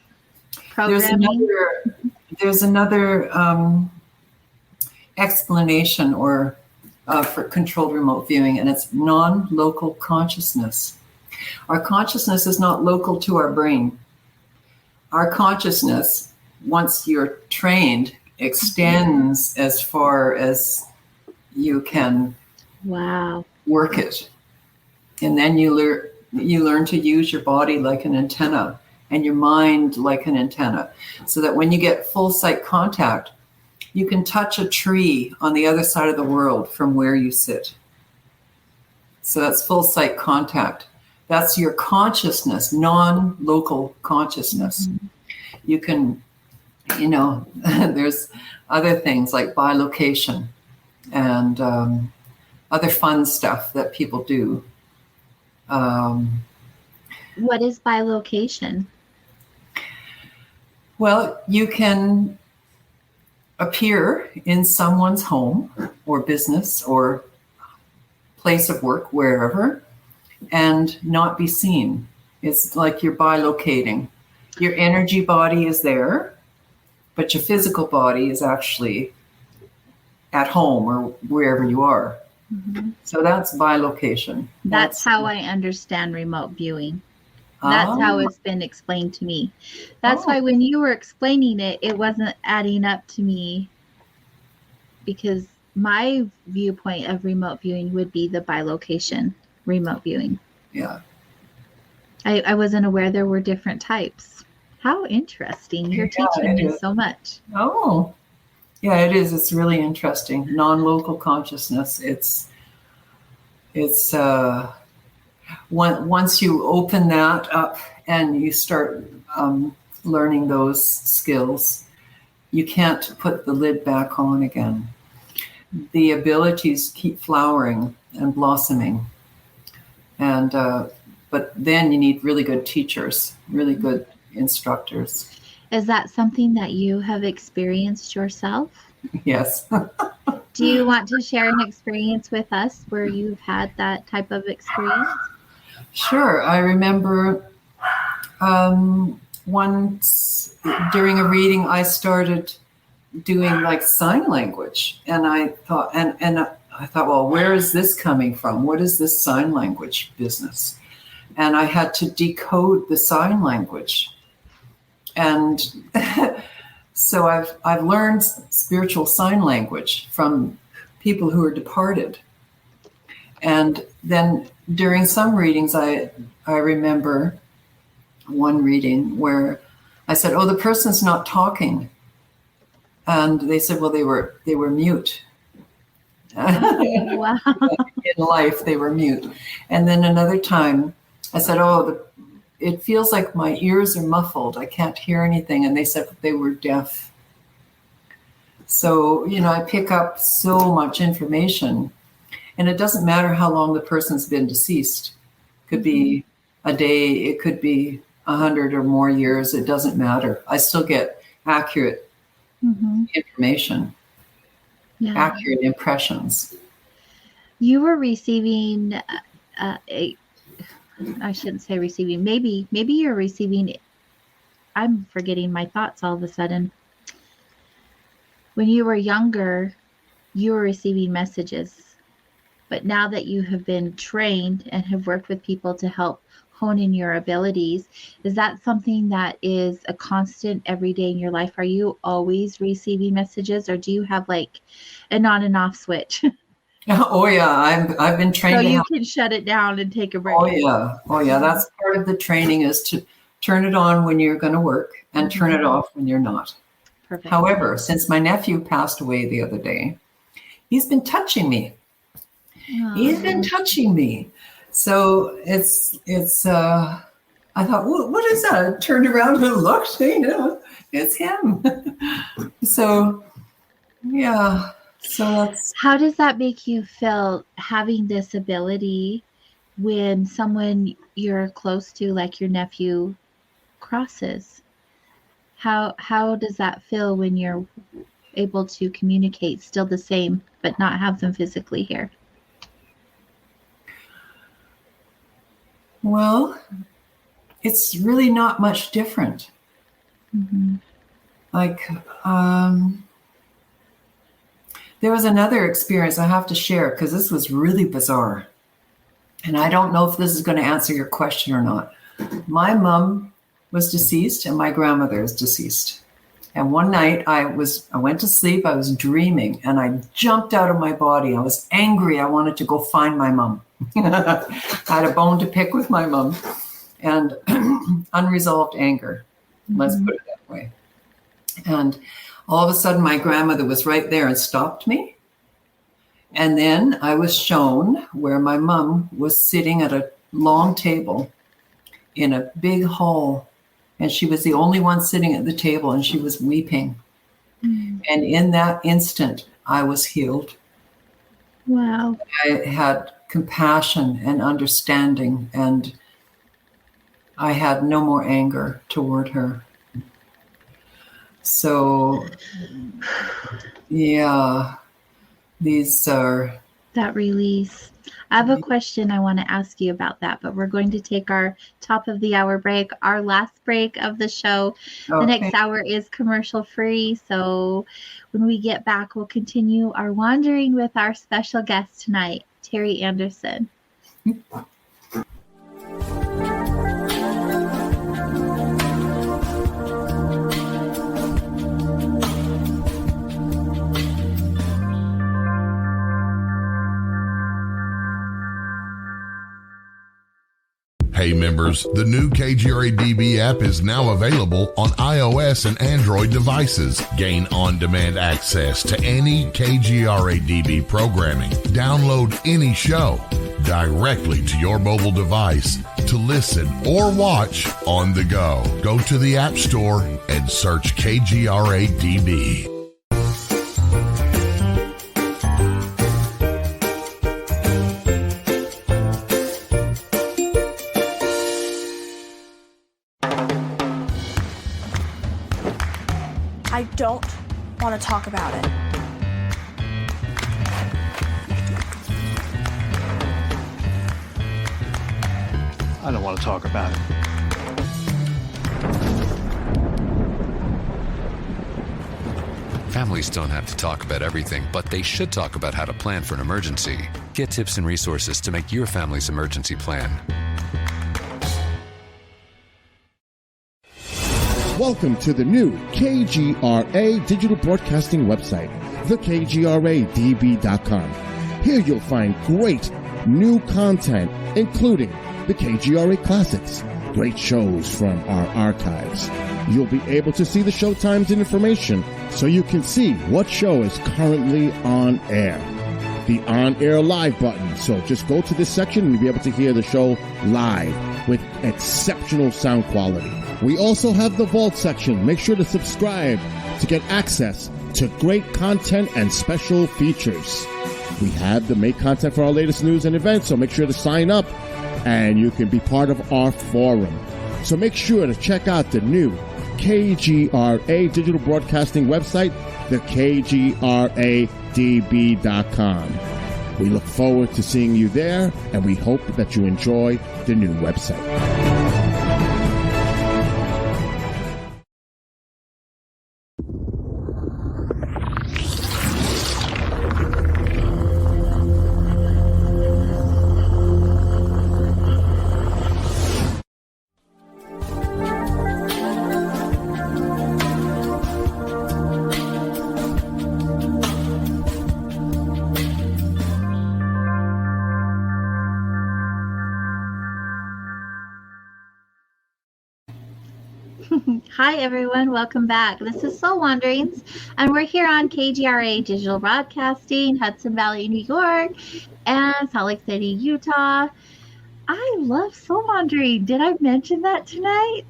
C: There's
B: Programming.
C: another explanation or for controlled remote viewing, and it's non-local consciousness. Our consciousness is not local to our brain. Our consciousness, once you're trained, extends as far as you can
B: Wow.
C: work it. And then you learn to use your body like an antenna and your mind like an antenna, so that when you get full sight contact, you can touch a tree on the other side of the world from where you sit. So that's full sight contact. That's your consciousness, non-local consciousness.
B: Mm-hmm.
C: You can, there's other things like bilocation and other fun stuff that people do.
B: What is bilocation?
C: Well, you can appear in someone's home or business or place of work, wherever, and not be seen. It's like you're bilocating. Your energy body is there, but your physical body is actually at home or wherever you are.
B: Mm-hmm.
C: So that's bilocation.
B: That's how I understand remote viewing. That's how it's been explained to me. That's why when you were explaining it, it wasn't adding up to me, because my viewpoint of remote viewing would be the bilocation remote viewing.
C: Yeah.
B: I wasn't aware there were different types. How interesting. You're teaching me so much.
C: Oh, yeah, it is. It's really interesting. Non-local consciousness. It's once you open that up and you start learning those skills, you can't put the lid back on again. The abilities keep flowering and blossoming, and but then you need really good teachers, really good instructors.
B: Is that something that you have experienced yourself?
C: Yes.
B: Do you want to share an experience with us where you've had that type of experience?
C: Sure. I remember once during a reading, I started doing like sign language, and I thought, well, where is this coming from? What is this sign language business? And I had to decode the sign language, and so I've learned spiritual sign language from people who are departed. And then during some readings, I remember one reading where I said, "Oh, the person's not talking," and they said, "Well, they were mute."
B: Oh, wow.
C: In life, they were mute. And then another time, I said, "Oh, it feels like my ears are muffled. I can't hear anything," and they said they were deaf. So I pick up so much information. And it doesn't matter how long the person's been deceased. It could be a day, it could be 100 or more years. It doesn't matter. I still get accurate information, accurate impressions.
B: You were receiving, I shouldn't say receiving, maybe you're receiving, I'm forgetting my thoughts all of a sudden. when you were younger, you were receiving messages. But now that you have been trained and have worked with people to help hone in your abilities, is that something that is a constant every day in your life? Are you always receiving messages, or do you have like an on and off switch?
C: Oh yeah, I've been trained
B: So
C: to
B: you
C: have.
B: can shut it down and take a break.
C: Oh yeah. That's part of the training, is to turn it on when you're going to work and turn it off when you're not.
B: Perfect.
C: However, since my nephew passed away the other day, he's been touching me. He's been touching me. So it's I thought, what is that? I turned around and looked, it's him. So yeah. So that's.
B: How does that make you feel, having this ability, when someone you're close to, like your nephew, crosses? How does that feel when you're able to communicate still the same, but not have them physically here?
C: Well, it's really not much different.
B: Mm-hmm.
C: Like, there was another experience I have to share, because this was really bizarre. And I don't know if this is going to answer your question or not. My mom was deceased and my grandmother is deceased. And one night I went to sleep, I was dreaming, and I jumped out of my body. I was angry. I wanted to go find my mom. I had a bone to pick with my mom, and unresolved anger. Let's put it that way. And all of a sudden my grandmother was right there and stopped me. And then I was shown where my mom was sitting at a long table in a big hall. And she was the only one sitting at the table, and she was weeping. And in that instant, I was healed.
B: Wow.
C: I had compassion and understanding, and I had no more anger toward her. So, yeah, these are...
B: That release. I have a question I want to ask you about that, but we're going to take our top of the hour break, our last break of the show. Okay. The next hour is commercial free. So when we get back, we'll continue our wandering with our special guest tonight, Terry Andersen.
A: Hey members, the new KGRA-DB app is now available on iOS and Android devices. Gain on-demand access to any KGRA-DB programming. Download any show directly to your mobile device to listen or watch on the go. Go to the App Store and search KGRA-DB.
D: I don't want to talk about it.
E: I don't want to talk about it.
F: Families don't have to talk about everything, but they should talk about how to plan for an emergency. Get tips and resources to make your family's emergency plan.
G: Welcome to the new KGRA digital broadcasting website, thekgradb.com. Here you'll find great new content, including the KGRA Classics, great shows from our archives. You'll be able to see the show times and information so you can see what show is currently on air. The on-air live button. So just go to this section and you'll be able to hear the show live with exceptional sound quality. We also have the Vault section. Make sure to subscribe to get access to great content and special features. We have the make content for our latest news and events, so make sure to sign up and you can be part of our forum. So make sure to check out the new KGRA digital broadcasting website, thekgradb.com. We look forward to seeing you there, and we hope that you enjoy the new website.
B: Hi, everyone. Welcome back. This is Soul Wanderings, and we're here on KGRA Digital Broadcasting, Hudson Valley, New York, and Salt Lake City, Utah. I love Soul Wandering. Did I mention that tonight?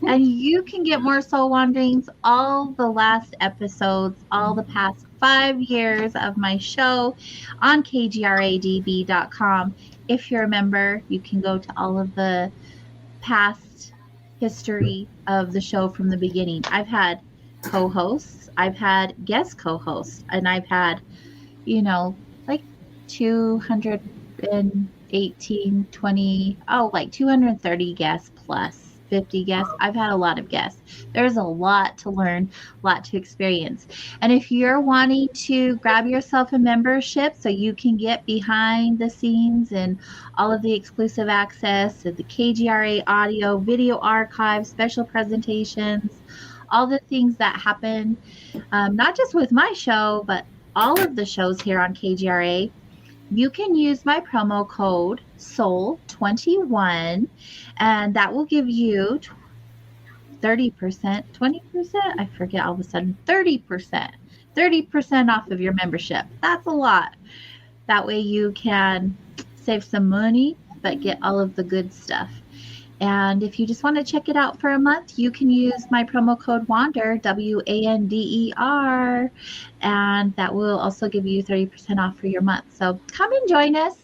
B: And you can get more Soul Wanderings, all the last episodes, all the past 5 years of my show on kgradb.com. If you're a member, you can go to all of the past history of the show from the beginning. I've had co-hosts, I've had guest co-hosts, and I've had, like 218, 20, like 230 guests plus 50 guests. I've had a lot of guests. There's a lot to learn, a lot to experience. And if you're wanting to grab yourself a membership so you can get behind the scenes and all of the exclusive access to the KGRA audio, video archives, special presentations, all the things that happen, not just with my show, but all of the shows here on KGRA, you can use my promo code SOUL21, and that will give you 30%, 20%, I forget all of a sudden, 30% off of your membership. That's a lot. That way you can save some money, but get all of the good stuff. And if you just want to check it out for a month, you can use my promo code WANDER, WANDER, and that will also give you 30% off for your month. So come and join us.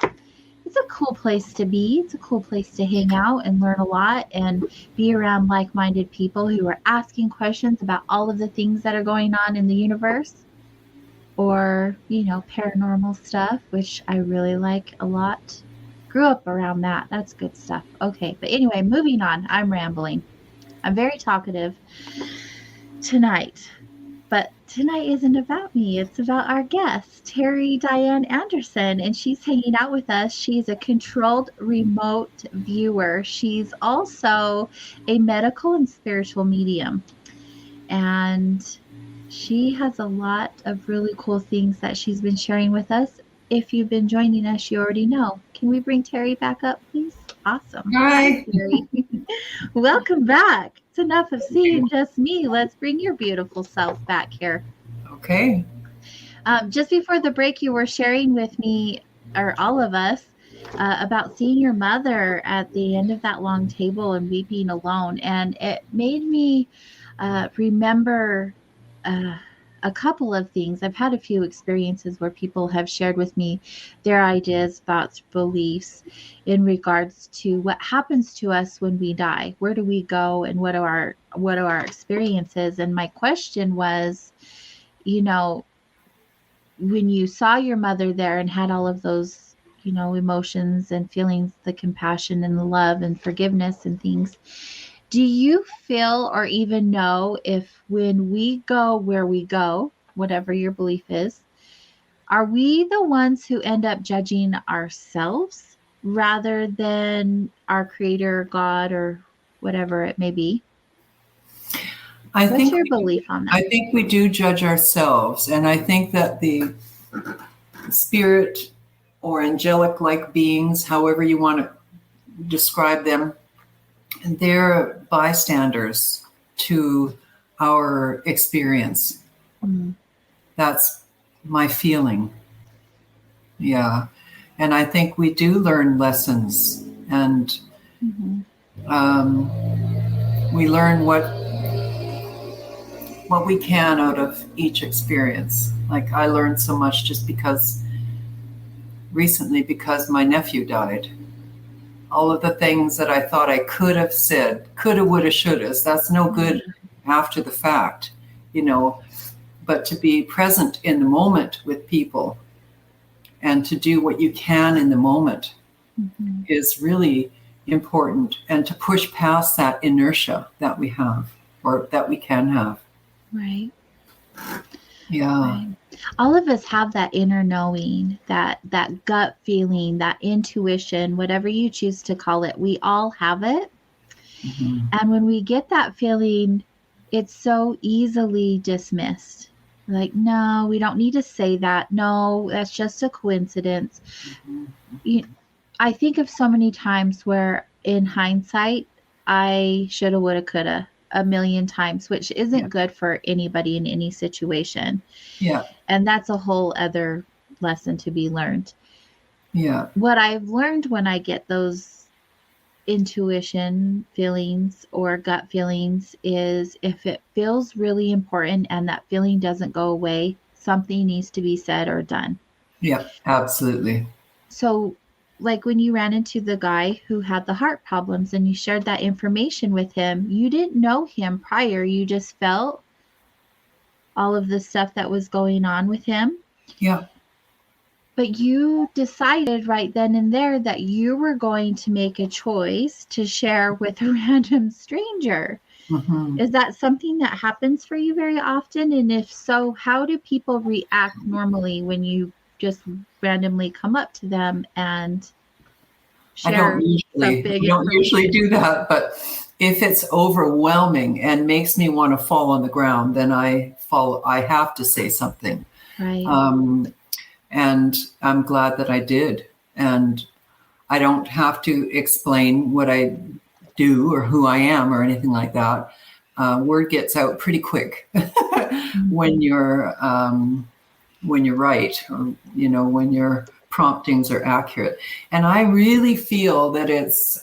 B: It's a cool place to be. It's a cool place to hang out and learn a lot and be around like-minded people who are asking questions about all of the things that are going on in the universe, or, paranormal stuff, which I really like a lot. Grew up around that. That's good stuff. Okay, but anyway, moving on. I'm rambling. I'm very talkative tonight. But tonight isn't about me. It's about our guest, Diane Andersen, and she's hanging out with us. She's a controlled remote viewer. She's also a medical and spiritual medium. And she has a lot of really cool things that she's been sharing with us. If you've been joining us, you already know. Can we bring Terry back up, please? Awesome.
C: Hi.
B: Terry. Welcome back. It's enough of seeing just me. Let's bring your beautiful self back here.
C: Okay.
B: Just before the break, you were sharing with me, or all of us, about seeing your mother at the end of that long table and weeping alone. And it made me remember a couple of things. I've had a few experiences where people have shared with me their ideas, thoughts, beliefs in regards to what happens to us when we die. Where do we go, and what are our experiences? And my question was, when you saw your mother there and had all of those, emotions and feelings, the compassion and the love and forgiveness and things, do you feel or even know if when we go where we go, whatever your belief is, are we the ones who end up judging ourselves rather than our creator, God, or whatever it may be? What's your belief on that?
C: I think we do judge ourselves. And I think that the spirit or angelic-like beings, however you want to describe them, they're bystanders to our experience.
B: Mm.
C: That's my feeling. Yeah. And I think we do learn lessons, and we learn what we can out of each experience. Like, I learned so much just because my nephew died. All of the things that I thought I could have said, coulda, woulda, shouldas, that's no good after the fact, but to be present in the moment with people and to do what you can in the moment is really important, and to push past that inertia that we have, or that we can have.
B: Right.
C: Yeah.
B: Right. All of us have that inner knowing, that gut feeling, that intuition, whatever you choose to call it. We all have it.
C: Mm-hmm.
B: And when we get that feeling, it's so easily dismissed. Like, no, we don't need to say that. No, that's just a coincidence. I think of so many times where in hindsight, I shoulda, woulda, coulda. a million times, which isn't good for anybody in any situation.
C: Yeah.
B: And that's a whole other lesson to be learned.
C: Yeah.
B: What I've learned when I get those intuition feelings or gut feelings is if it feels really important and that feeling doesn't go away, something needs to be said or done.
C: Yeah, absolutely.
B: So like when you ran into the guy who had the heart problems and you shared that information with him, you didn't know him prior. You just felt all of the stuff that was going on with him.
C: Yeah.
B: But you decided right then and there that you were going to make a choice to share with a random stranger.
C: Mm-hmm.
B: Is that something that happens for you very often? And if so, how do people react normally when you just randomly come up to them and
C: I
B: share
C: don't usually do that, but if it's overwhelming and makes me want to fall on the ground, then I have to say something.
B: Right.
C: And I'm glad that I did. And I don't have to explain what I do or who I am or anything like that. Word gets out pretty quick when you're right, or when your promptings are accurate. And I really feel that it's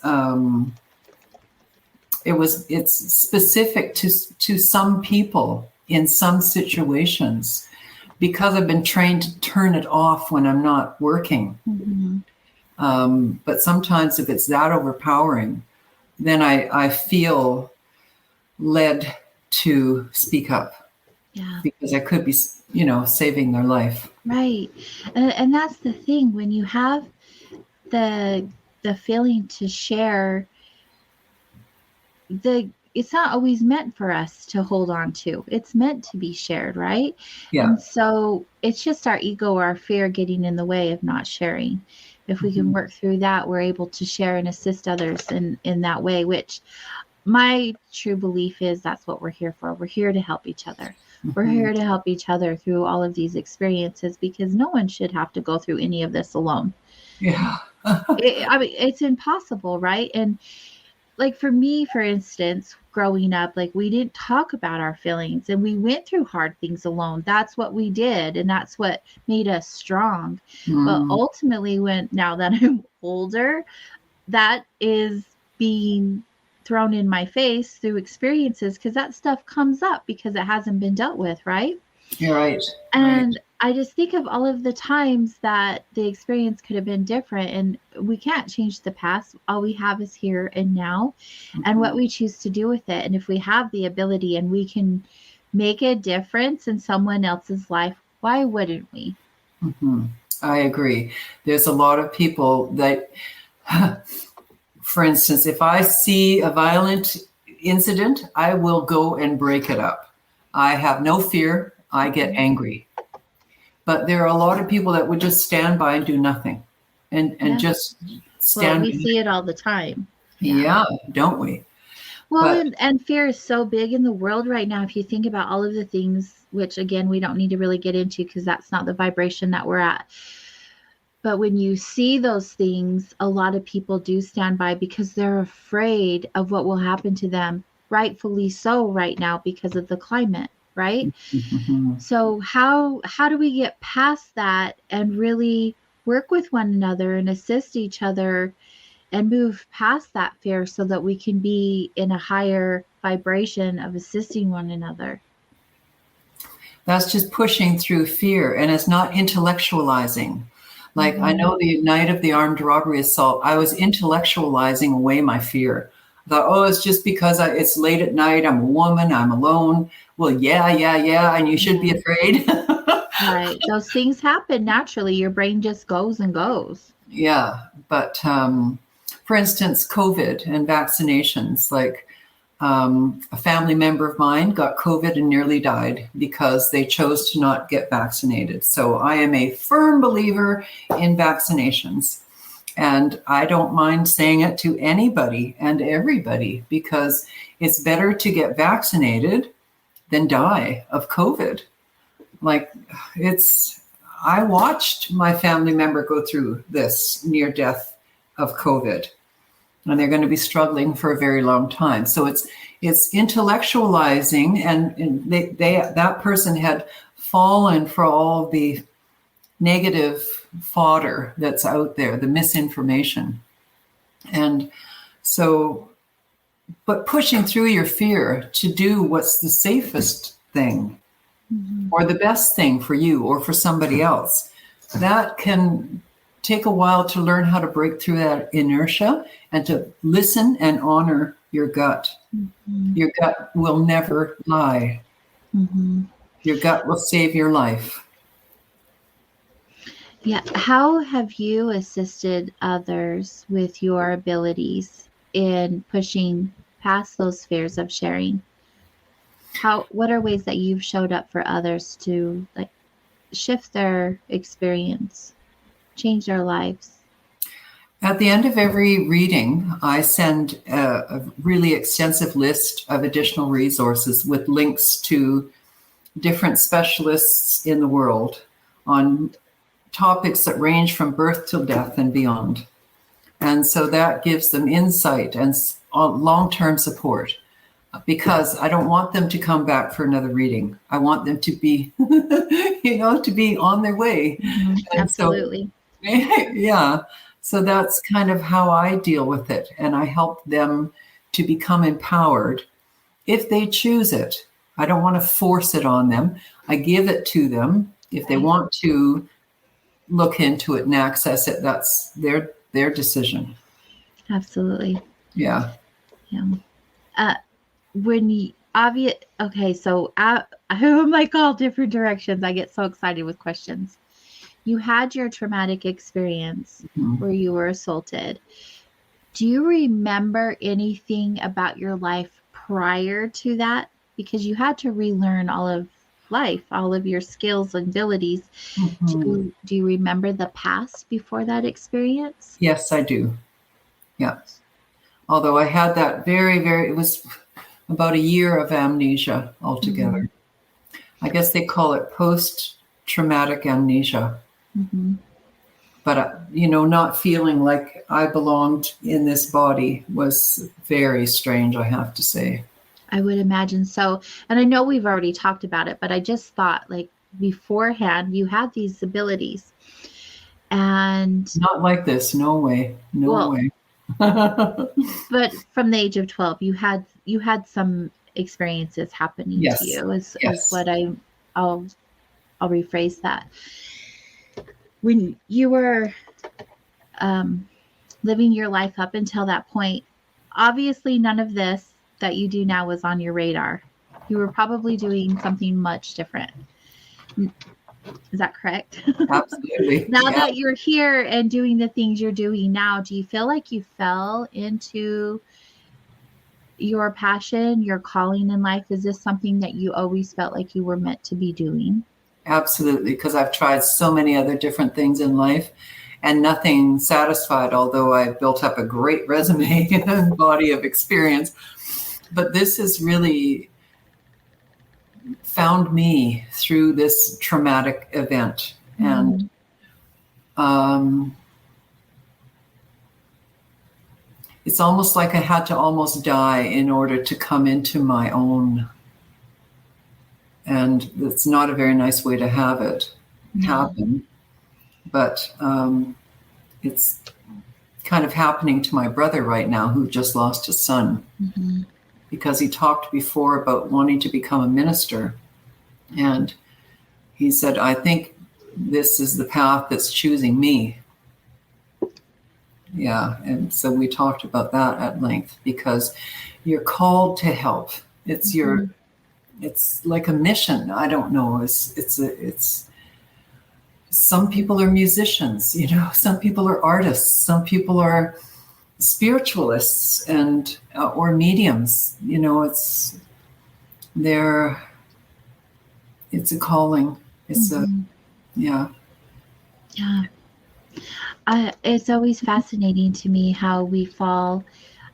C: specific to some people in some situations, because I've been trained to turn it off when I'm not working.
B: Mm-hmm.
C: But sometimes if it's that overpowering, then I feel led to speak up.
B: Yeah.
C: Because I could be, saving their life.
B: Right. And that's the thing. When you have the feeling to share, it's not always meant for us to hold on to. It's meant to be shared, right?
C: Yeah.
B: And so it's just our ego or our fear getting in the way of not sharing. If we can work through that, we're able to share and assist others in that way, which my true belief is that's what we're here for. We're here to help each other. We're here to help each other through all of these experiences, because no one should have to go through any of this alone.
C: Yeah.
B: It's impossible, right? And like for me, for instance, growing up, like we didn't talk about our feelings and we went through hard things alone. That's what we did. And that's what made us strong. But ultimately, now that I'm older, that is being thrown in my face through experiences, because that stuff comes up because it hasn't been dealt with, right?
C: You're right.
B: And I just think of all of the times that the experience could have been different, and we can't change the past. All we have is here and now, and what we choose to do with it. And if we have the ability and we can make a difference in someone else's life, why wouldn't we?
C: I agree. There's a lot of people that, for instance, if I see a violent incident, I will go and break it up. I have no fear. I get angry. But there are a lot of people that would just stand by and do nothing and just stand.
B: Well, we see it all the time.
C: Yeah, don't we?
B: Well, and fear is so big in the world right now. If you think about all of the things, which again, we don't need to really get into because that's not the vibration that we're at. But when you see those things, a lot of people do stand by because they're afraid of what will happen to them, rightfully so right now because of the climate, right? So how do we get past that and really work with one another and assist each other and move past that fear so that we can be in a higher vibration of assisting one another?
C: That's just pushing through fear, and it's not intellectualizing. Like I know the night of the armed robbery assault, I was intellectualizing away my fear. I thought, it's just because it's late at night, I'm a woman, I'm alone. Well, yeah, and you should be afraid.
B: Right. Those things happen naturally. Your brain just goes and goes.
C: Yeah. But for instance, COVID and vaccinations, like a family member of mine got COVID and nearly died because they chose to not get vaccinated. So I am a firm believer in vaccinations. And I don't mind saying it to anybody and everybody, because it's better to get vaccinated than die of COVID. Like I watched my family member go through this near death of COVID. and they're going to be struggling for a very long time. So it's intellectualizing, and that person had fallen for all the negative fodder that's out there, the misinformation. And so, but pushing through your fear to do what's the safest thing or the best thing for you or for somebody else, that can take a while to learn how to break through that inertia and to listen and honor your gut. Your gut will never lie. Your gut will save your life.
B: Yeah. How have you assisted others with your abilities in pushing past those fears of sharing? What are ways that you've showed up for others to like shift their experience, change their lives?
C: At the end of every reading, I send a really extensive list of additional resources with links to different specialists in the world on topics that range from birth till death and beyond. And so that gives them insight and long-term support, because I don't want them to come back for another reading. I want them to be, to be on their way.
B: Absolutely.
C: So, yeah. So that's kind of how I deal with it. And I help them to become empowered if they choose it. I don't want to force it on them. I give it to them. If they want to look into it and access it, that's their decision.
B: Absolutely.
C: Yeah.
B: Okay, so I'm like all different directions. I get so excited with questions. You had your traumatic experience where you were assaulted. Do you remember anything about your life prior to that? Because you had to relearn all of life, all of your skills and abilities. Do you remember the past before that experience?
C: Yes, I do. Yeah. Although I had that it was about a year of amnesia altogether. I guess they call it post-traumatic amnesia. But, not feeling like I belonged in this body was very strange, I have to say.
B: I would imagine so. And I know we've already talked about it, but I just thought like beforehand, you had these abilities. And
C: not like this. No way. No way.
B: But from the age of 12, you had some experiences happening to you is what I'll rephrase that. When you were living your life up until that point, obviously none of this that you do now was on your radar. You were probably doing something much different. Is that correct?
C: Absolutely.
B: Now that you're here and doing the things you're doing now, do you feel like you fell into your passion, your calling in life? Is this something that you always felt like you were meant to be doing?
C: Absolutely, because I've tried so many other different things in life and nothing satisfied, although I've built up a great resume and body of experience. But this has really found me through this traumatic event. And it's almost like I had to almost die in order to come into my own. And it's not a very nice way to have it happen. But it's kind of happening to my brother right now, who just lost his son. Because he talked before about wanting to become a minister. And he said, I think this is the path that's choosing me. Yeah. And so we talked about that at length, because you're called to help. It's it's like a mission. I don't know. It's some people are musicians, some people are artists, some people are spiritualists and or mediums. It's a calling. It's
B: it's always fascinating to me how we fall,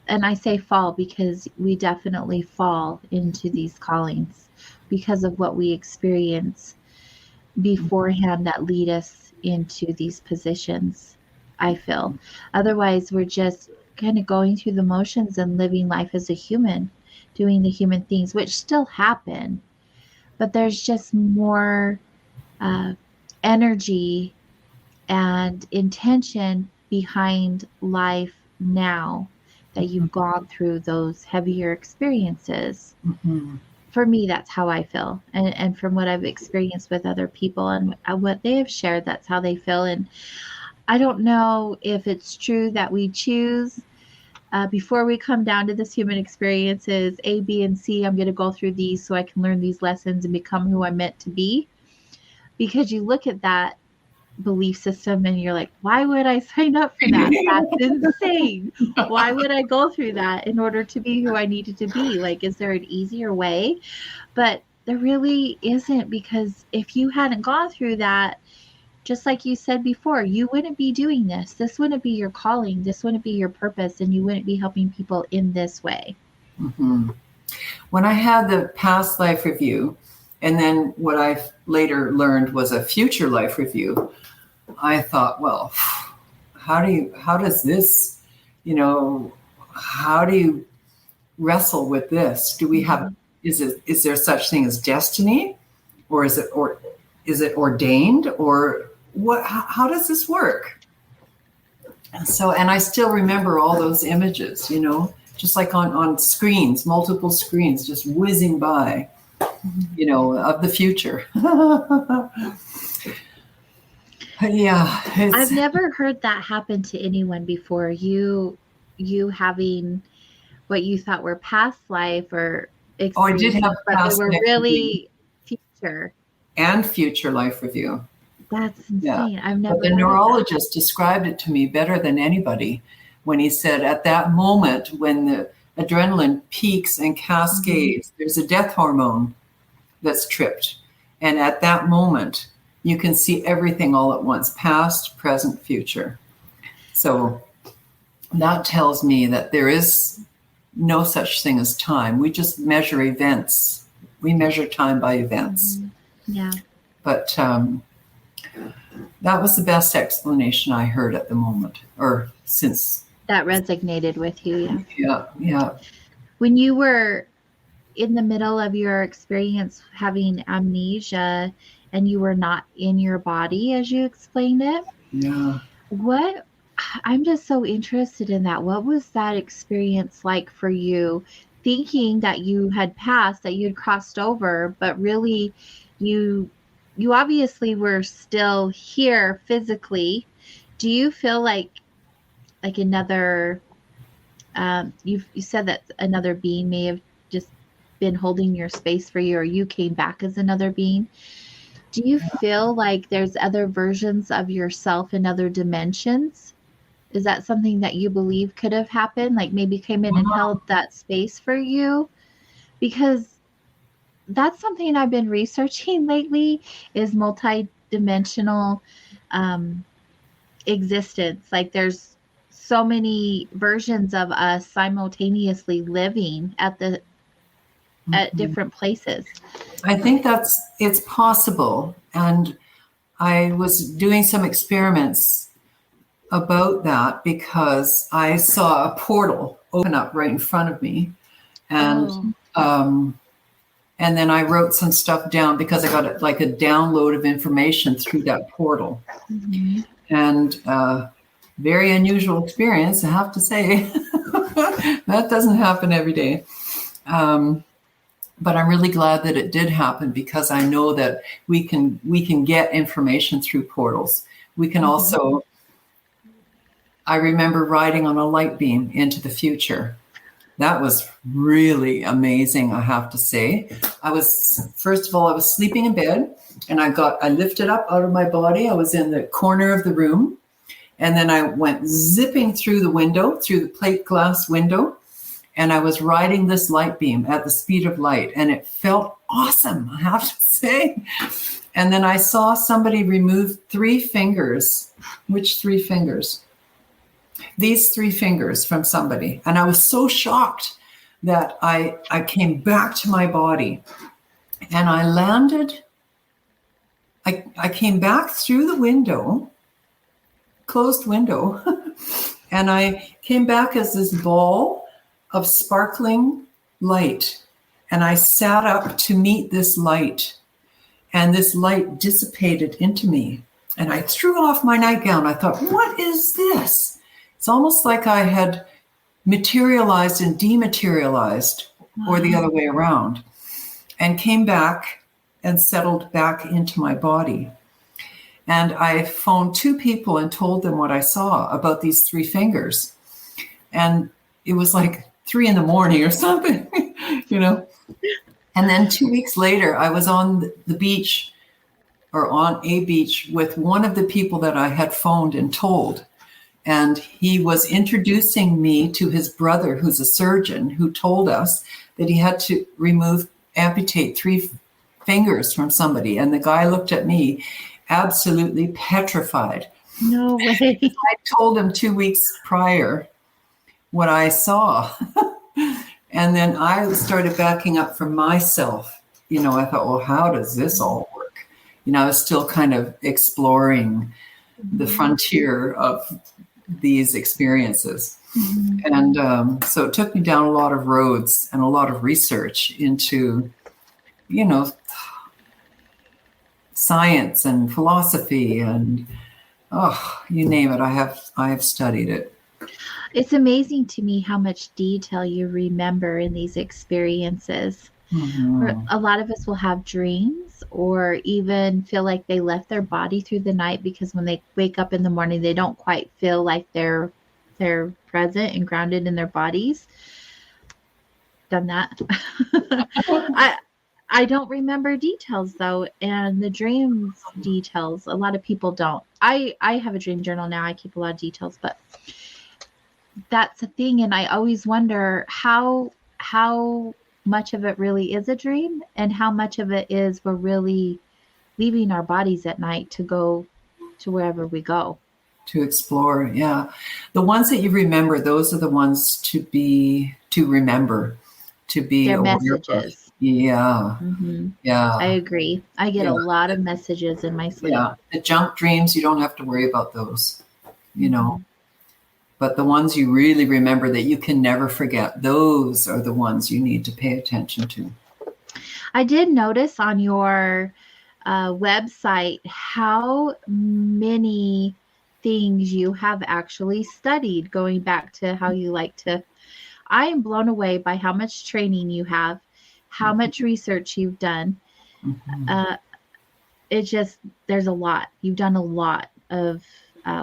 B: and I say fall because we definitely fall into these callings because of what we experience beforehand that lead us into these positions. I feel otherwise we're just kind of going through the motions and living life as a human, doing the human things, which still happen, but there's just more energy and intention behind life now that you've gone through those heavier experiences.
C: Mm-hmm.
B: For me, that's how I feel. And from what I've experienced with other people and what they have shared, that's how they feel. And I don't know if it's true that we choose before we come down to this human experiences, A, B, and C, I'm going to go through these so I can learn these lessons and become who I'm meant to be. Because you look at that belief system and you're like, why would I sign up for that? That's insane. Why would I go through that in order to be who I needed to be? Like, is there an easier way? But there really isn't, because if you hadn't gone through that, just like you said before, you wouldn't be doing this. This wouldn't be your calling. This wouldn't be your purpose, and you wouldn't be helping people in this way.
C: Mm-hmm. When I had the past life review, and then what I later learned was a future life review, I thought, well, how does this, how do you wrestle with this? Do we have, is there such thing as destiny, or is it ordained, or what, how does this work? And I still remember all those images, just like on screens, multiple screens, just whizzing by, of the future. Yeah.
B: I've never heard that happen to anyone before. You having what you thought were past life or experiences,
C: I did have
B: but they were really
C: review.
B: future.
C: And future life review.
B: That's insane.
C: Yeah.
B: I've never.
C: But the neurologist described it to me better than anybody when he said, at that moment when the adrenaline peaks and cascades, there's a death hormone that's tripped. And at that moment, you can see everything all at once, past, present, future. So that tells me that there is no such thing as time. We just measure events. We measure time by events.
B: Yeah.
C: But that was the best explanation I heard at the moment, or since.
B: That resonated with you, yeah.
C: Yeah.
B: When you were in the middle of your experience having amnesia and you were not in your body, as you explained it.
C: Yeah.
B: I'm just so interested in that. What was that experience like for you, thinking that you had passed, that you had crossed over, but really you obviously were still here physically? Do you feel like another, you said that another being may have just been holding your space for you, or you came back as another being? Do you feel like there's other versions of yourself in other dimensions? Is that something that you believe could have happened? Like maybe came in and held that space for you? Because that's something I've been researching lately, is multi-dimensional existence. Like there's so many versions of us simultaneously living at different places.
C: I think it's possible. And I was doing some experiments about that because I saw a portal open up right in front of me. And and then I wrote some stuff down because I got a download of information through that portal. Mm-hmm. And very unusual experience, I have to say. That doesn't happen every day. But I'm really glad that it did happen, because I know that we can get information through portals. We can also, I remember riding on a light beam into the future. That was really amazing, I have to say. First of all, I was sleeping in bed, and I lifted up out of my body. I was in the corner of the room, and then I went zipping through the plate glass window. And I was riding this light beam at the speed of light, and it felt awesome, I have to say. And then I saw somebody remove 3 fingers. Which 3 fingers? These 3 fingers from somebody. And I was so shocked that I came back to my body, and I landed. I came back through the window, closed window, And I came back as this ball of sparkling light. And I sat up to meet this light. And this light dissipated into me. And I threw off my nightgown. I thought, what is this? It's almost like I had materialized and dematerialized, or the other way around, and came back and settled back into my body. And I phoned 2 people and told them what I saw about these 3 fingers. And it was like 3 a.m. or something, you know. And then 2 weeks later, I was on the beach, or on a beach, with one of the people that I had phoned and told. And he was introducing me to his brother, who's a surgeon, who told us that he had to amputate 3 fingers from somebody. And the guy looked at me absolutely petrified.
B: No way.
C: I told him 2 weeks prior what I saw. And then I started backing up for myself. You know, I thought, well, how does this all work? You know, I was still kind of exploring the frontier of these experiences. And so it took me down a lot of roads and a lot of research into, you know, science and philosophy and, you name it. I have studied it.
B: It's amazing to me how much detail you remember in these experiences. A lot of us will have dreams or even feel like they left their body through the night, because when they wake up in the morning, they don't quite feel like they're present and grounded in their bodies. Done that. I don't remember details though, and the dreams details, a lot of people don't. I have a dream journal now. I keep a lot of details, but that's a thing. And I always wonder how much of it really is a dream and how much of it is we're really leaving our bodies at night to go to wherever we go.
C: To explore, yeah. The ones that you remember, those are the ones to remember, to be
B: Their
C: aware
B: messages.
C: of. Yeah. Yeah.
B: I agree. I get a lot of messages in my sleep.
C: Yeah. The junk dreams, you don't have to worry about those, you know. But the ones you really remember that you can never forget, those are the ones you need to pay attention to.
B: I did notice on your website how many things you have actually studied, going back to how you like to. I am blown away by how much training you have, how much research you've done. There's a lot. You've done a lot of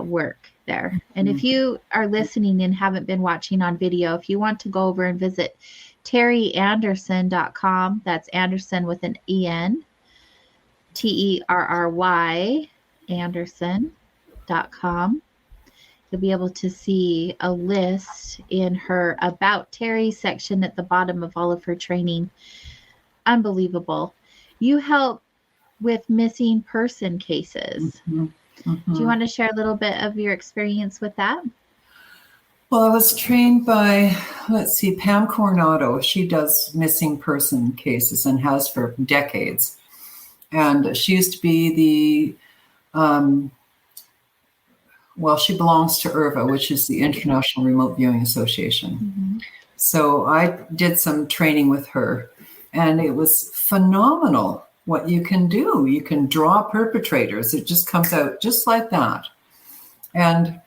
B: work there. And if you are listening and haven't been watching on video, if you want to go over and visit terryandersen.com, that's Andersen with an E-N, Terry Andersen.com. You'll be able to see a list in her About Terry section at the bottom of all of her training. Unbelievable. You help with missing person cases. Do you want to share a little bit of your experience with that?
C: Well, I was trained by, Pam Coronado. She does missing person cases and has for decades. And she used to be she belongs to IRVA, which is the International Remote Viewing Association. So I did some training with her, and it was phenomenal what you can do. You can draw perpetrators. It just comes out just like that. And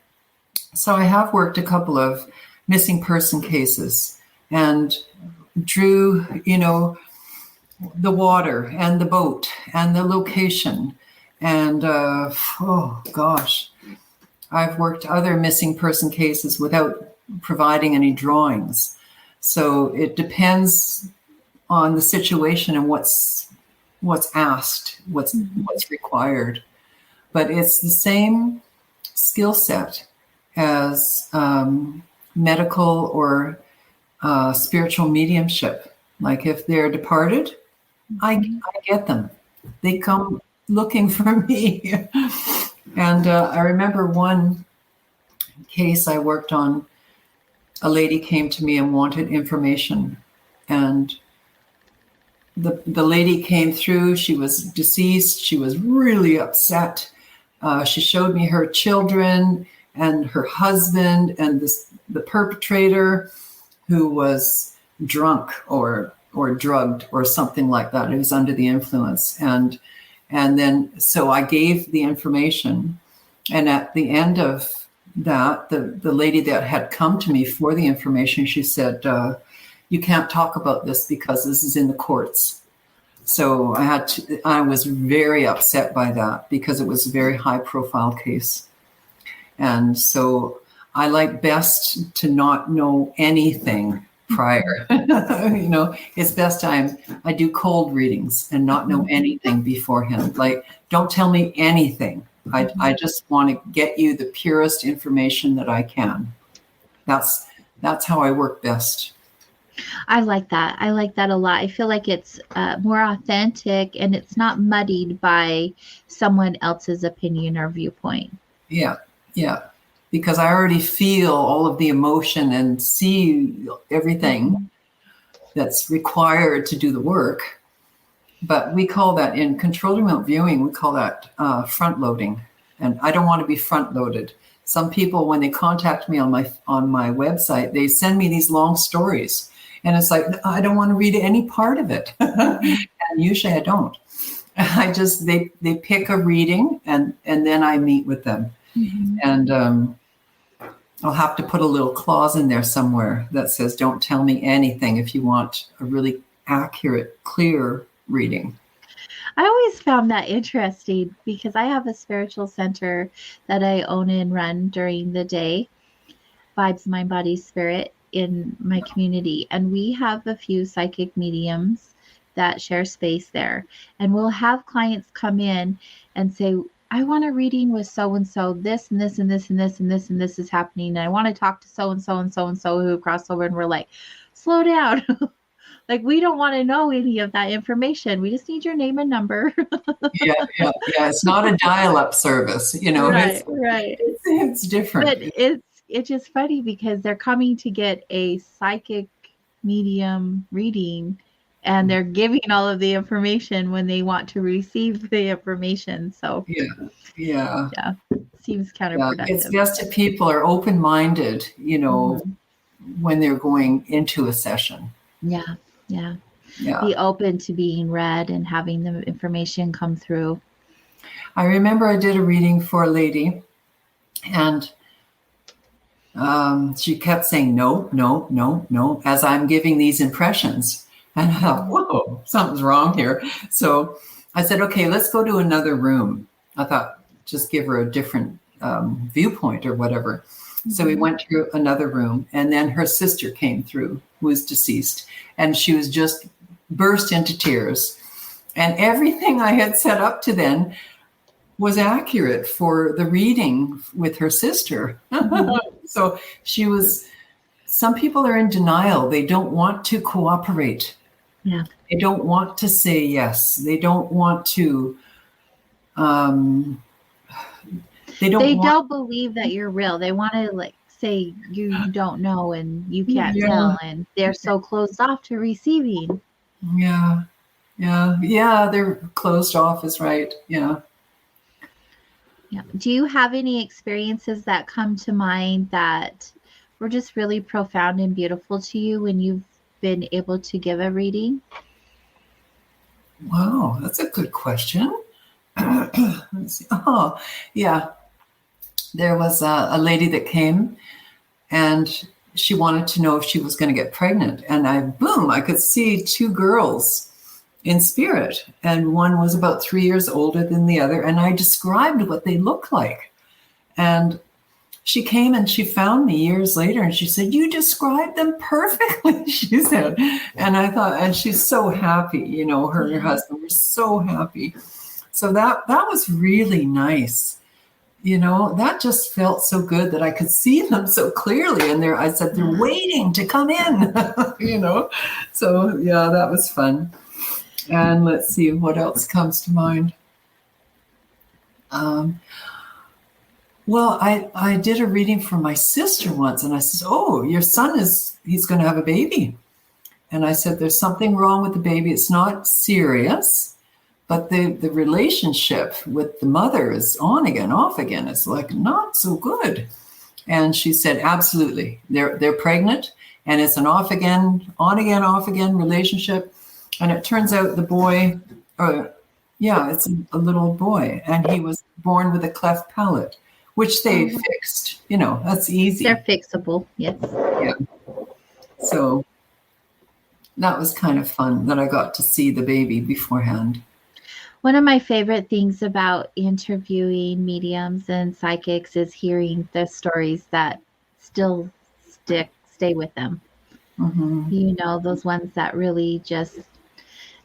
C: so I have worked a couple of missing person cases and drew, the water and the boat and the location. And, I've worked other missing person cases without providing any drawings. So it depends on the situation and what's asked, what's required. But it's the same skill set as medical or spiritual mediumship. Like if they're departed, I get them. They come looking for me. And I remember one case I worked on, a lady came to me and wanted information. And the lady came through. She was deceased. She was really upset. She showed me her children. and her husband and the perpetrator who was drunk or drugged or something like that. He was under the influence. And then, so I gave the information. And at the end of that, the lady that had come to me for the information, she said, you can't talk about this because this is in the courts. So I was very upset by that because it was a very high profile case. And so I like best to not know anything prior. It's best I do cold readings and not know anything beforehand. Like, don't tell me anything. I just want to get you the purest information that I can. That's how I work best.
B: I like that. I like that a lot. I feel like it's more authentic and it's not muddied by someone else's opinion or viewpoint.
C: Yeah. Because I already feel all of the emotion and see everything that's required to do the work. But we call that, in controlled remote viewing, we call that front loading. And I don't want to be front loaded. Some people, when they contact me on my website, they send me these long stories. And it's like, I don't want to read any part of it. And usually I don't. They pick a reading and then I meet with them. Mm-hmm. And I'll have to put a little clause in there somewhere that says, don't tell me anything if you want a really accurate, clear reading.
B: I always found that interesting because I have a spiritual center that I own and run during the day, Vibes, Mind, Body, Spirit, in my community. And we have a few psychic mediums that share space there. And we'll have clients come in and say, I want a reading with so-and-so, this and this and this and this and this and this is happening. And I want to talk to so-and-so and so-and-so who crossed over. And we're like, slow down. Like, we don't want to know any of that information. We just need your name and number.
C: Yeah. It's not a dial-up service,
B: Right.
C: It's different.
B: But it's just funny because they're coming to get a psychic medium reading and they're giving all of the information when they want to receive the information. So yeah, seems counterproductive.
C: It's best if people are open-minded, when they're going into a session.
B: Yeah. Be open to being read and having the information come through.
C: I remember I did a reading for a lady and she kept saying, no, as I'm giving these impressions. And I thought, whoa, something's wrong here. So I said, okay, let's go to another room. I thought, just give her a different viewpoint or whatever. Mm-hmm. So we went to another room, and then her sister came through, who was deceased, and she was just burst into tears. And everything I had set up to then was accurate for the reading with her sister. Mm-hmm. So some people are in denial. They don't want to cooperate.
B: Yeah.
C: They don't want to say yes. They don't want to. They don't believe
B: that you're real. They want to say you don't know and you can't tell, and they're so closed off to receiving.
C: Yeah. They're closed off is right. Yeah.
B: Do you have any experiences that come to mind that were just really profound and beautiful to you when you've been able to give a reading?
C: Wow, that's a good question. Let's see. Oh, yeah. There was a lady that came and she wanted to know if she was going to get pregnant. And I could see two girls in spirit. And one was about 3 years older than the other. And I described what they looked like. And she came and she found me years later and she said, you described them perfectly, she said. And I thought, and she's so happy, her and her husband were so happy. So that was really nice. That just felt so good that I could see them so clearly. And I said, they're waiting to come in, So yeah, that was fun. And let's see what else comes to mind. Well, I did a reading for my sister once, and I said, oh, your son he's going to have a baby. And I said, there's something wrong with the baby. It's not serious, but the relationship with the mother is on again, off again. It's like not so good. And she said, absolutely. They're pregnant, and it's an off again, off again relationship. And it turns out the boy, it's a little boy, and he was born with a cleft palate, which they fixed. That's easy.
B: They're fixable. Yes.
C: Yeah. So that was kind of fun that I got to see the baby beforehand.
B: One of my favorite things about interviewing mediums and psychics is hearing the stories that still stay with them. Mm-hmm. Those ones that really just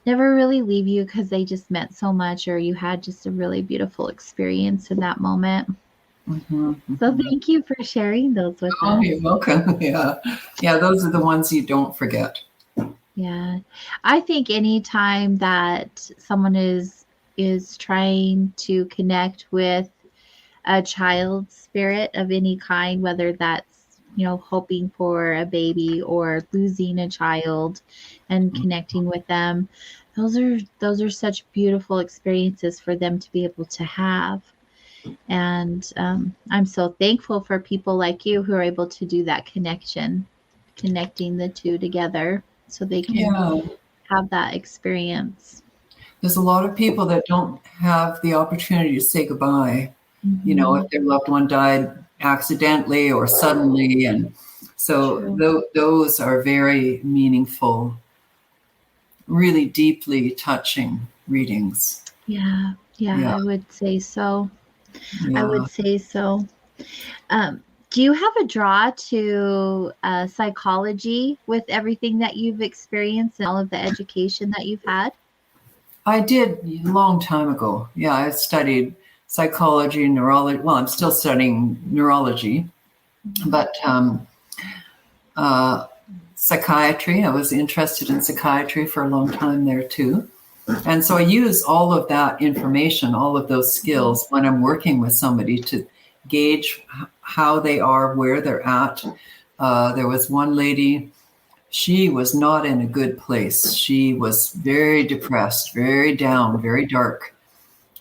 B: never really leave you because they just meant so much, or you had just a really beautiful experience in that moment. Mm-hmm. So thank you for sharing those with us.
C: Oh, you're welcome. Yeah. Those are the ones you don't forget.
B: Yeah. I think anytime that someone is trying to connect with a child's spirit of any kind, whether that's, hoping for a baby or losing a child and connecting with them, those are such beautiful experiences for them to be able to have. And I'm so thankful for people like you who are able to do that connection, connecting the two together so they can have that experience.
C: There's a lot of people that don't have the opportunity to say goodbye, if their loved one died accidentally or suddenly. And so those are very meaningful, really deeply touching readings.
B: Yeah, I would say so. Yeah. I would say so. Do you have a draw to psychology with everything that you've experienced and all of the education that you've had?
C: I did a long time ago. Yeah, I studied psychology, neurology. Well, I'm still studying neurology, but psychiatry. I was interested in psychiatry for a long time there too. And so I use all of that information, all of those skills when I'm working with somebody to gauge how they are, where they're at. There was one lady. She was not in a good place. She was very depressed, very down, very dark.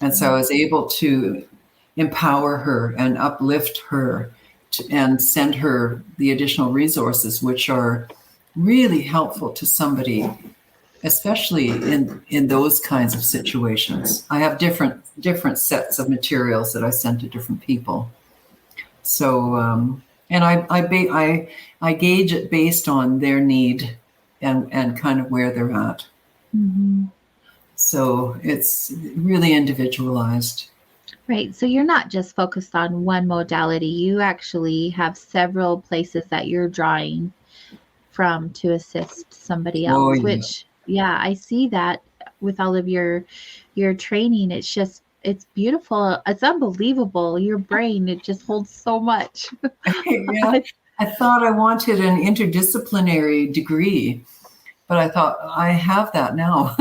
C: And so I was able to empower her and uplift her and send her the additional resources, which are really helpful to somebody, especially in those kinds of situations. I have different sets of materials that I send to different people. So, and I gauge it based on their need and kind of where they're at. Mm-hmm. So it's really individualized.
B: Right. So you're not just focused on one modality. You actually have several places that you're drawing from to assist somebody else, which, I see that with all of your training. It's beautiful. It's unbelievable. Your brain, it just holds so much.
C: Yeah. I thought I wanted an interdisciplinary degree, but I thought I have that now.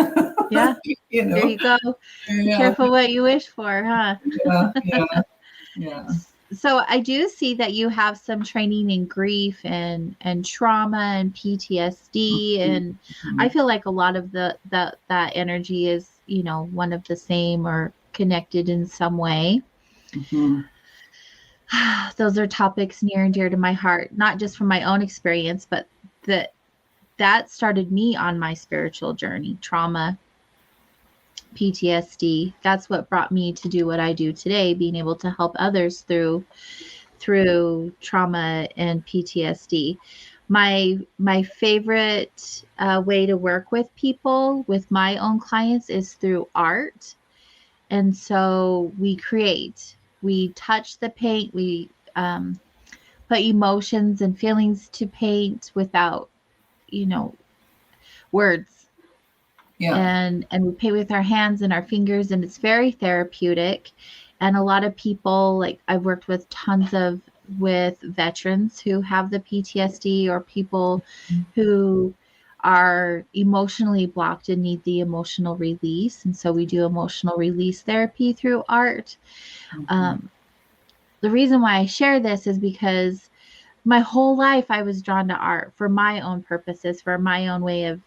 B: Yeah. There you go. Be careful what you wish for, huh? Yeah. So I do see that you have some training in grief and trauma and PTSD. And I feel like a lot of that energy is, one of the same or connected in some way. Mm-hmm. Those are topics near and dear to my heart, not just from my own experience, but that started me on my spiritual journey. Trauma, PTSD, that's what brought me to do what I do today, being able to help others through trauma and PTSD. My favorite way to work with people, with my own clients, is through art. And so we touch the paint, we put emotions and feelings to paint without, words. Yeah. And we paint with our hands and our fingers, and it's very therapeutic. And a lot of people, like I've worked with with veterans who have the PTSD, or people who are emotionally blocked and need the emotional release. And so we do emotional release therapy through art. Mm-hmm. The reason why I share this is because my whole life I was drawn to art for my own purposes, for my own way of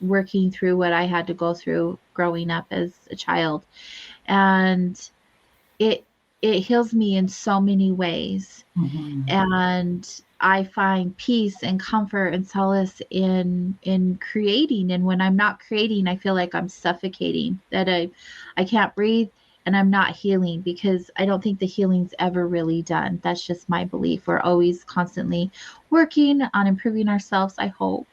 B: working through what I had to go through growing up as a child. And it heals me in so many ways. And I find peace and comfort and solace in creating. And when I'm not creating, I feel like I'm suffocating, that I can't breathe and I'm not healing, because I don't think the healing's ever really done. That's just my belief. We're always constantly working on improving ourselves, I hope.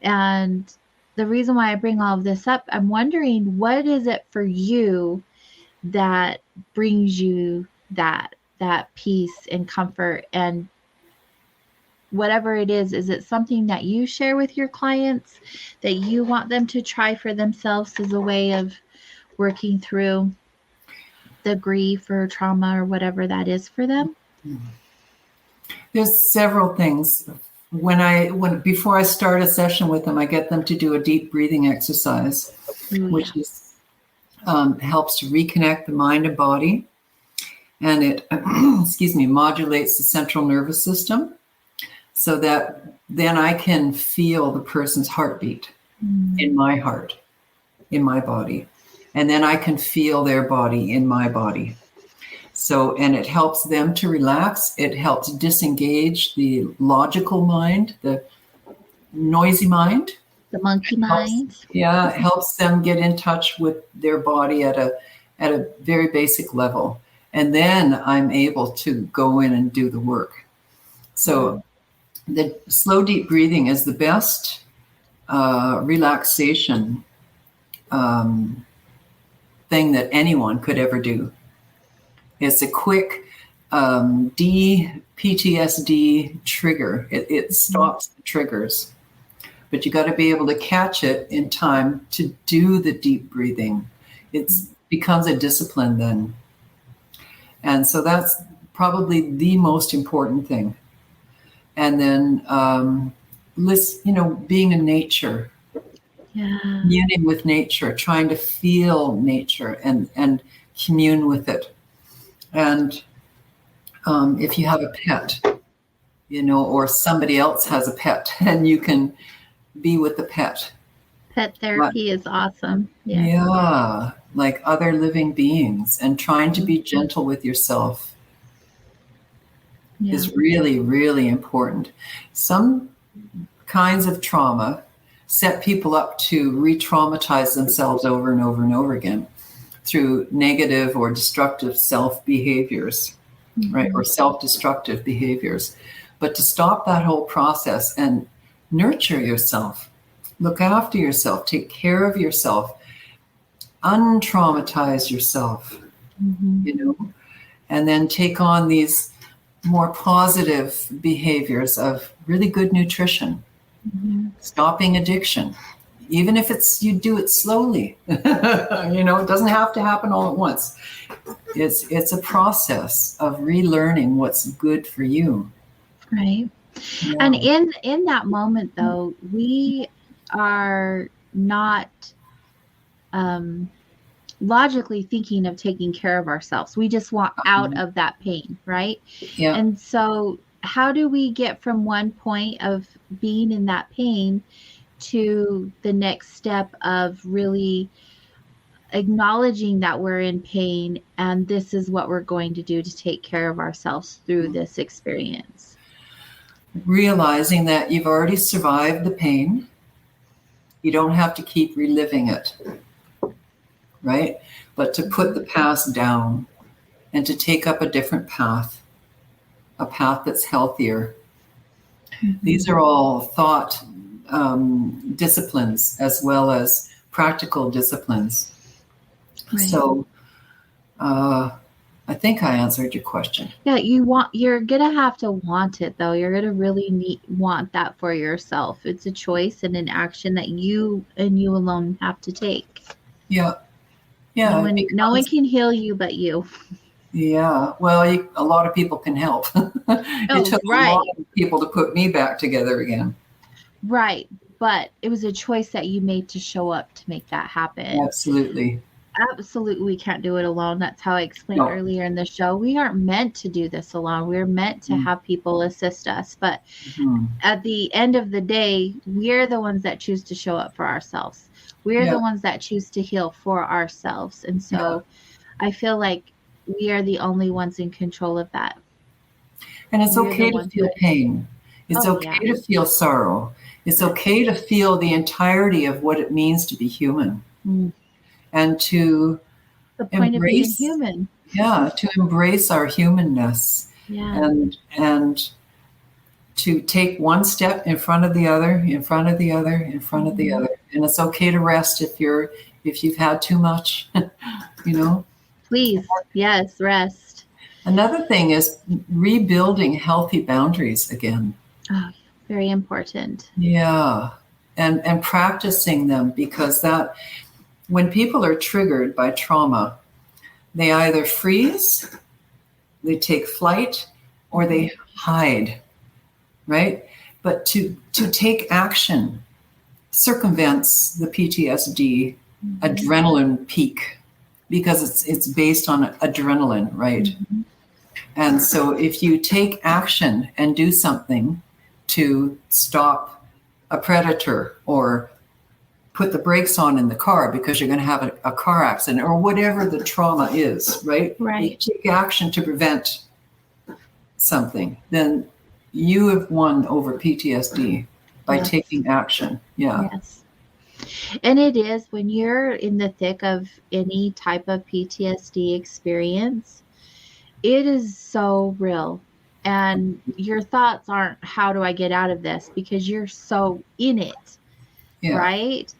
B: And the reason why I bring all of this up, I'm wondering, what is it for you that brings you that peace and comfort? And whatever it is it something that you share with your clients that you want them to try for themselves as a way of working through the grief or trauma or whatever that is for them?
C: There's several things. Before I start a session with them, I get them to do a deep breathing exercise, which is helps to reconnect the mind and body, and it modulates the central nervous system, so that then I can feel the person's heartbeat in my heart, in my body, and then I can feel their body in my body. So, and it helps them to relax. It helps disengage the logical mind, the noisy mind.
B: The monkey mind.
C: Yeah, it helps them get in touch with their body at a very basic level. And then I'm able to go in and do the work. So the slow, deep breathing is the best relaxation thing that anyone could ever do. It's a quick PTSD trigger. It stops the triggers. But you got to be able to catch it in time to do the deep breathing. It becomes a discipline then. And so that's probably the most important thing. And then, being in nature, communing with nature, trying to feel nature and commune with it. And if you have a pet, or somebody else has a pet, and you can be with the pet.
B: Pet therapy is awesome.
C: Yeah, like other living beings, and trying to be gentle with yourself is really, really important. Some kinds of trauma set people up to re-traumatize themselves over and over and over again through negative or destructive self-behaviors, right? Or self-destructive behaviors. But to stop that whole process and nurture yourself, look after yourself, take care of yourself, untraumatize yourself, and then take on these more positive behaviors of really good nutrition, stopping addiction, even if you do it slowly. It doesn't have to happen all at once. It's a process of relearning what's good for you.
B: Right. Yeah. And in that moment, though, we are not logically thinking of taking care of ourselves. We just want out of that pain, right?
C: Yeah.
B: And so how do we get from one point of being in that pain to the next step of really acknowledging that we're in pain and this is what we're going to do to take care of ourselves through this experience?
C: Realizing that you've already survived the pain. You don't have to keep reliving it, right? But to put the past down and to take up a different path, a path that's healthier. These are all thought disciplines as well as practical disciplines. Right. So I think I answered your question.
B: Yeah, you're gonna have to want it, though. You're gonna really want that for yourself. It's a choice and an action that you and you alone have to take.
C: Yeah.
B: No one can heal you but you.
C: Yeah. Well, a lot of people can help. It took a lot of people to put me back together again.
B: Right. But it was a choice that you made to show up to make that happen.
C: Absolutely.
B: Absolutely, we can't do it alone. That's how I explained earlier in the show. We aren't meant to do this alone. We're meant to have people assist us. But at the end of the day, we're the ones that choose to show up for ourselves. We're the ones that choose to heal for ourselves. And so I feel like we are the only ones in control of that.
C: And it's
B: We're
C: okay
B: the
C: to
B: ones
C: feel
B: that-
C: pain. It's
B: Oh,
C: okay
B: yeah.
C: to feel sorrow. It's okay to feel the entirety of what it means to be human, and to
B: The point of being
C: embrace,
B: human.
C: to embrace our humanness,
B: Yeah.
C: and to take one step in front of the other, in front of the other, in front of the other. And it's okay to rest if you've had too much, you know.
B: Please, yes, rest.
C: Another thing is rebuilding healthy boundaries again.
B: Oh, very important.
C: Yeah. And practicing them, because that when people are triggered by trauma, they either freeze, they take flight, or they hide, right? But to take action circumvents the PTSD adrenaline peak, because it's based on adrenaline, right? And so if you take action and do something to stop a predator, or put the brakes on in the car because you're going to have a car accident, or whatever the trauma is, right?
B: Right.
C: You take action to prevent something, then you have won over PTSD by
B: Yes.
C: taking action. Yeah.
B: Yes. And it is, when you're in the thick of any type of PTSD experience, it is so real. And your thoughts aren't, how do I get out of this? Because you're so in it,
C: Yeah.
B: right?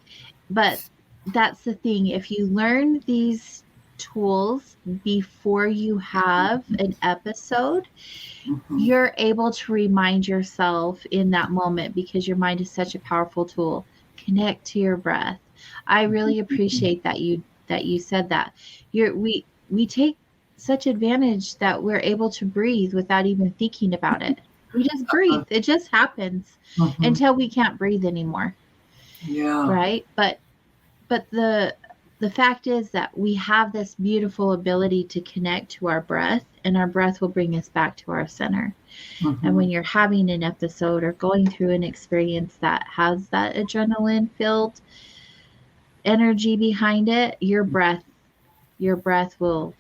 B: But that's the thing. If you learn these tools before you have an episode, you're able to remind yourself in that moment, because your mind is such a powerful tool. Connect to your breath. I really appreciate that you said that. We take such advantage that we're able to breathe without even thinking about it. We just breathe. It just happens until we can't breathe anymore.
C: Yeah.
B: Right? But the fact is that we have this beautiful ability to connect to our breath, and our breath will bring us back to our center. And when you're having an episode or going through an experience that has that adrenaline filled energy behind it, your breath will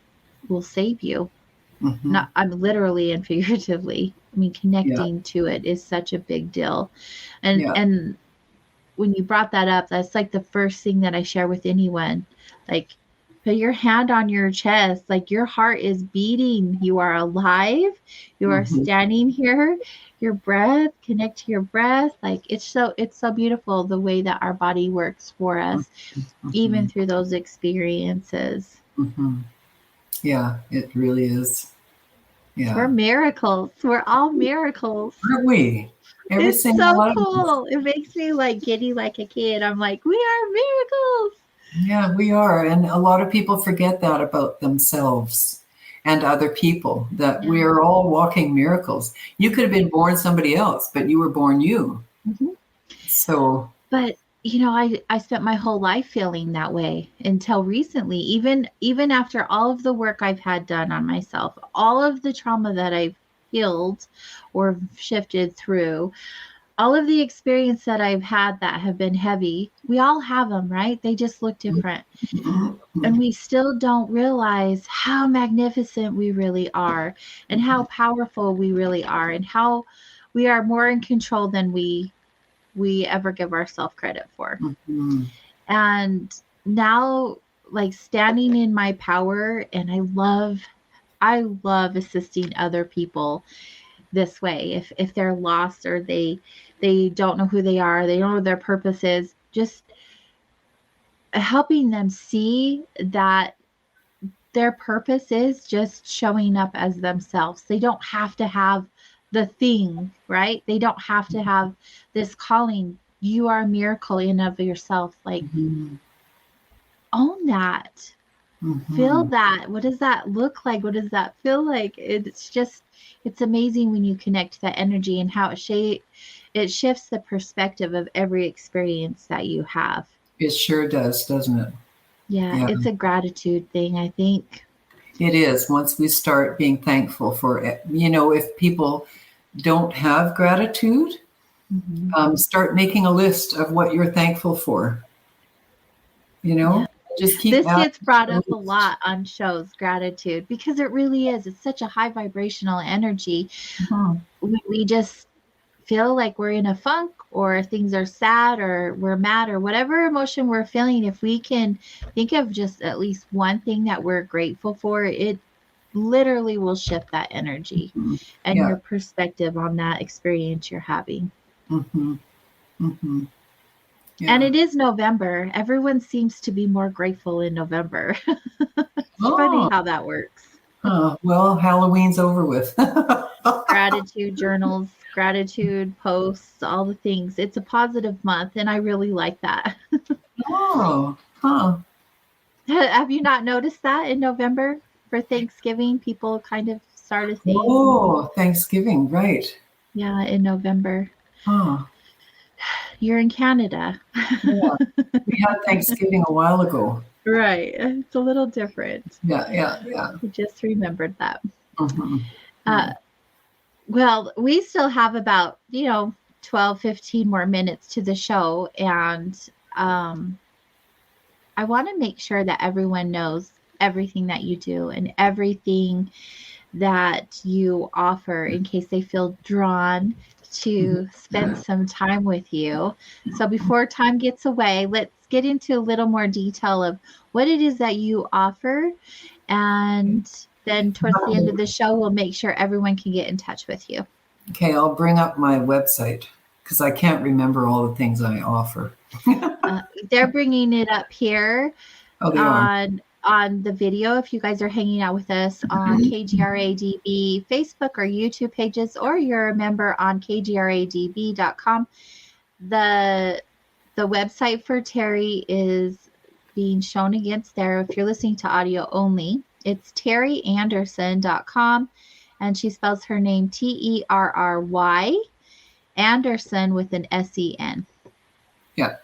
B: save you. Not, I'm literally and figuratively. I mean, connecting to it is such a big deal. And when you brought that up, that's like the first thing that I share with anyone. Like, put your hand on your chest, like your heart is beating. You are alive. You are standing here. Your breath, connect to your breath. Like, it's so beautiful the way that our body works for us, even through those experiences.
C: Yeah, it really is. Yeah.
B: We're miracles. We're all miracles.
C: Aren't we? Every
B: It's
C: single
B: so
C: one of us.
B: cool. It makes me like giddy like a kid. I'm like, we are miracles.
C: Yeah, we are. And a lot of people forget that about themselves and other people, that we are all walking miracles. You could have been born somebody else, but you were born you. So.
B: But, you know, I spent my whole life feeling that way until recently, even after all of the work I've had done on myself, all of the trauma that I've healed or shifted through, all of the experience that I've had that have been heavy. We all have them, right? They just look different. And we still don't realize how magnificent we really are, and how powerful we really are, and how we are more in control than we ever give ourselves credit for. And now, like, standing in my power, and I love assisting other people this way. If they're lost, or they don't know who they are, they don't know what their purpose is, just helping them see that their purpose is just showing up as themselves. They don't have to have the thing, right? They don't have to have this calling. You are a miracle in of yourself. Like, own that. Feel that. What does that look like? What does that feel like? It's amazing when you connect to that energy, and how it shifts the perspective of every experience that you have.
C: It sure does, doesn't it?
B: Yeah, it's a gratitude thing, I think.
C: It is. Once we start being thankful for it, if people don't have gratitude, start making a list of what you're thankful for, Just keep
B: This
C: adding
B: gets brought
C: to
B: up
C: the
B: a
C: list.
B: lot on shows, gratitude, because it really is. It's such a high vibrational energy.
C: Mhm.
B: We just feel like we're in a funk or things are sad or we're mad or whatever emotion we're feeling. If we can think of just at least one thing that we're grateful for, it literally will shift that energy
C: Mhm.
B: and
C: Yeah.
B: your perspective on that experience you're having.
C: Mm-hmm. Mm-hmm. Yeah.
B: And it is November. Everyone seems to be more grateful in November. It's funny
C: Oh,
B: how that works.
C: well, Halloween's over with.
B: Gratitude journals, gratitude posts, all the things. It's a positive month, and I really like that.
C: Oh, huh.
B: Have you not noticed that in November for Thanksgiving, people kind of start a thing?
C: Oh, Thanksgiving, right.
B: Yeah, in November.
C: Huh.
B: You're in Canada.
C: Yeah. We had Thanksgiving a while ago.
B: Right. It's a little different.
C: Yeah, yeah, yeah.
B: I just remembered that.
C: Mm-hmm.
B: Uh, well, we still have about, 12, 15 more minutes to the show. And I want to make sure that everyone knows everything that you do and everything that you offer in case they feel drawn to spend some time with you. So before time gets away, let's get into a little more detail of what it is that you offer. And then towards the end of the show, we'll make sure everyone can get in touch with you.
C: Okay, I'll bring up my website because I can't remember all the things I offer.
B: They're bringing it up here
C: Oh, they are.
B: on the video. If you guys are hanging out with us on KGRADB Facebook or YouTube pages, or you're a member on kgradb.com, the website for Terry is being shown against there. If you're listening to audio only, it's terryandersen.com, and she spells her name Terry Andersen with an SEN.
C: Yeah.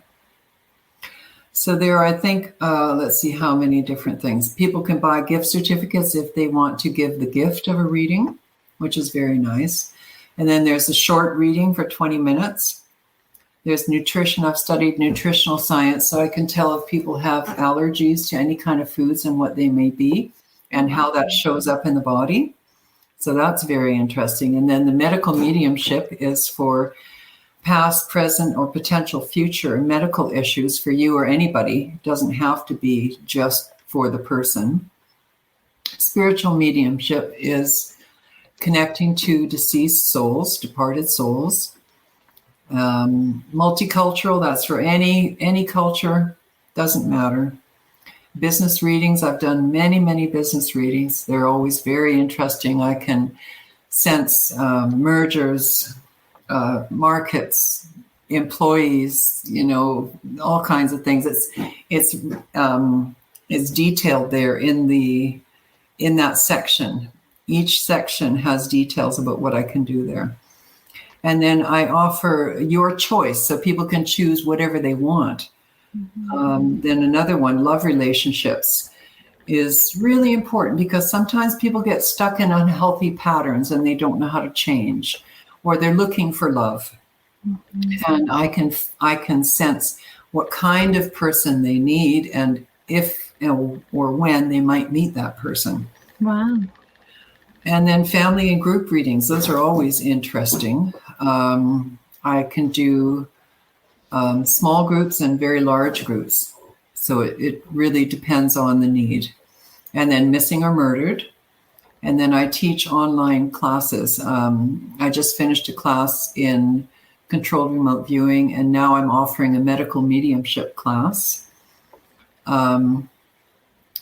C: So there are, I think, let's see how many different things. People can buy gift certificates if they want to give the gift of a reading, which is very nice. And then there's a short reading for 20 minutes. There's nutrition. I've studied nutritional science, so I can tell if people have allergies to any kind of foods and what they may be and how that shows up in the body. So that's very interesting. And then the medical mediumship is for past, present, or potential future medical issues for you or anybody. It doesn't have to be just for the person. Spiritual mediumship is connecting to deceased souls, departed souls. Multicultural, that's for any culture, doesn't matter. Business readings, I've done many business readings. They're always very interesting. I can sense mergers, markets, employees, all kinds of things. It's detailed there in that section. Each section has details about what I can do there. And then I offer your choice, so people can choose whatever they want. Mm-hmm. Then another one, love relationships, is really important because sometimes people get stuck in unhealthy patterns and they don't know how to change, or they're looking for love. Mm-hmm. And I can sense what kind of person they need and if or when they might meet that person.
B: Wow.
C: And then family and group readings, those are always interesting. I can do small groups and very large groups. So it really depends on the need. And then missing or murdered. And then I teach online classes. I just finished a class in controlled remote viewing, and now I'm offering a medical mediumship class. And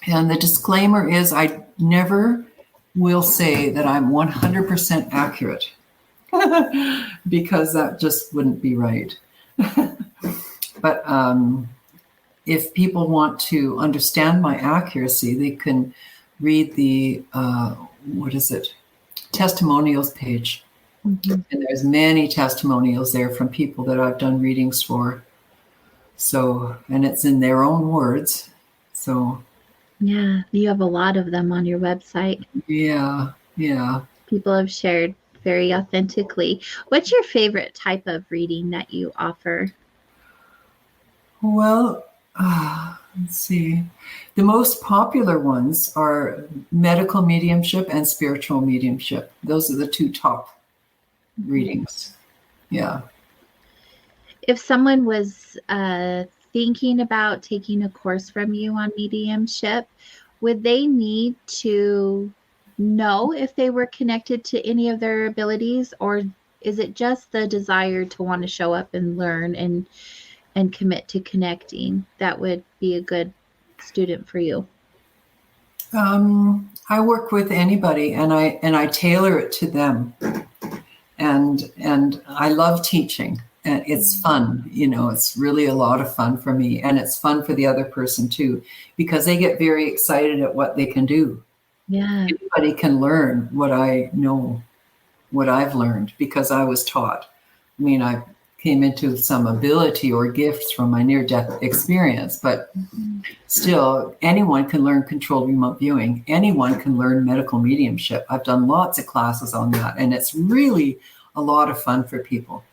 C: the disclaimer is I never will say that I'm 100% accurate because that just wouldn't be right. But if people want to understand my accuracy, they can read the, testimonials page. Mm-hmm. And there's many testimonials there from people that I've done readings for. So, and it's in their own words. So.
B: Yeah, you have a lot of them on your website.
C: Yeah.
B: People have shared very authentically. What's your favorite type of reading that you offer?
C: Well, Let's see. The most popular ones are medical mediumship and spiritual mediumship. Those are the two top readings. Yeah.
B: If someone was thinking about taking a course from you on mediumship, would they need to know if they were connected to any of their abilities, or is it just the desire to want to show up and learn and commit to connecting that would be a good student for you?
C: I work with anybody, and I tailor it to them, and I love teaching, and it's fun. It's really a lot of fun for me, and it's fun for the other person too, because they get very excited at what they can do.
B: Yeah,
C: anybody can learn what I know, what I've learned, because I was taught. I mean, I came into some ability or gifts from my near-death experience, but still, anyone can learn controlled remote viewing. Anyone can learn medical mediumship. I've done lots of classes on that, and it's really a lot of fun for people.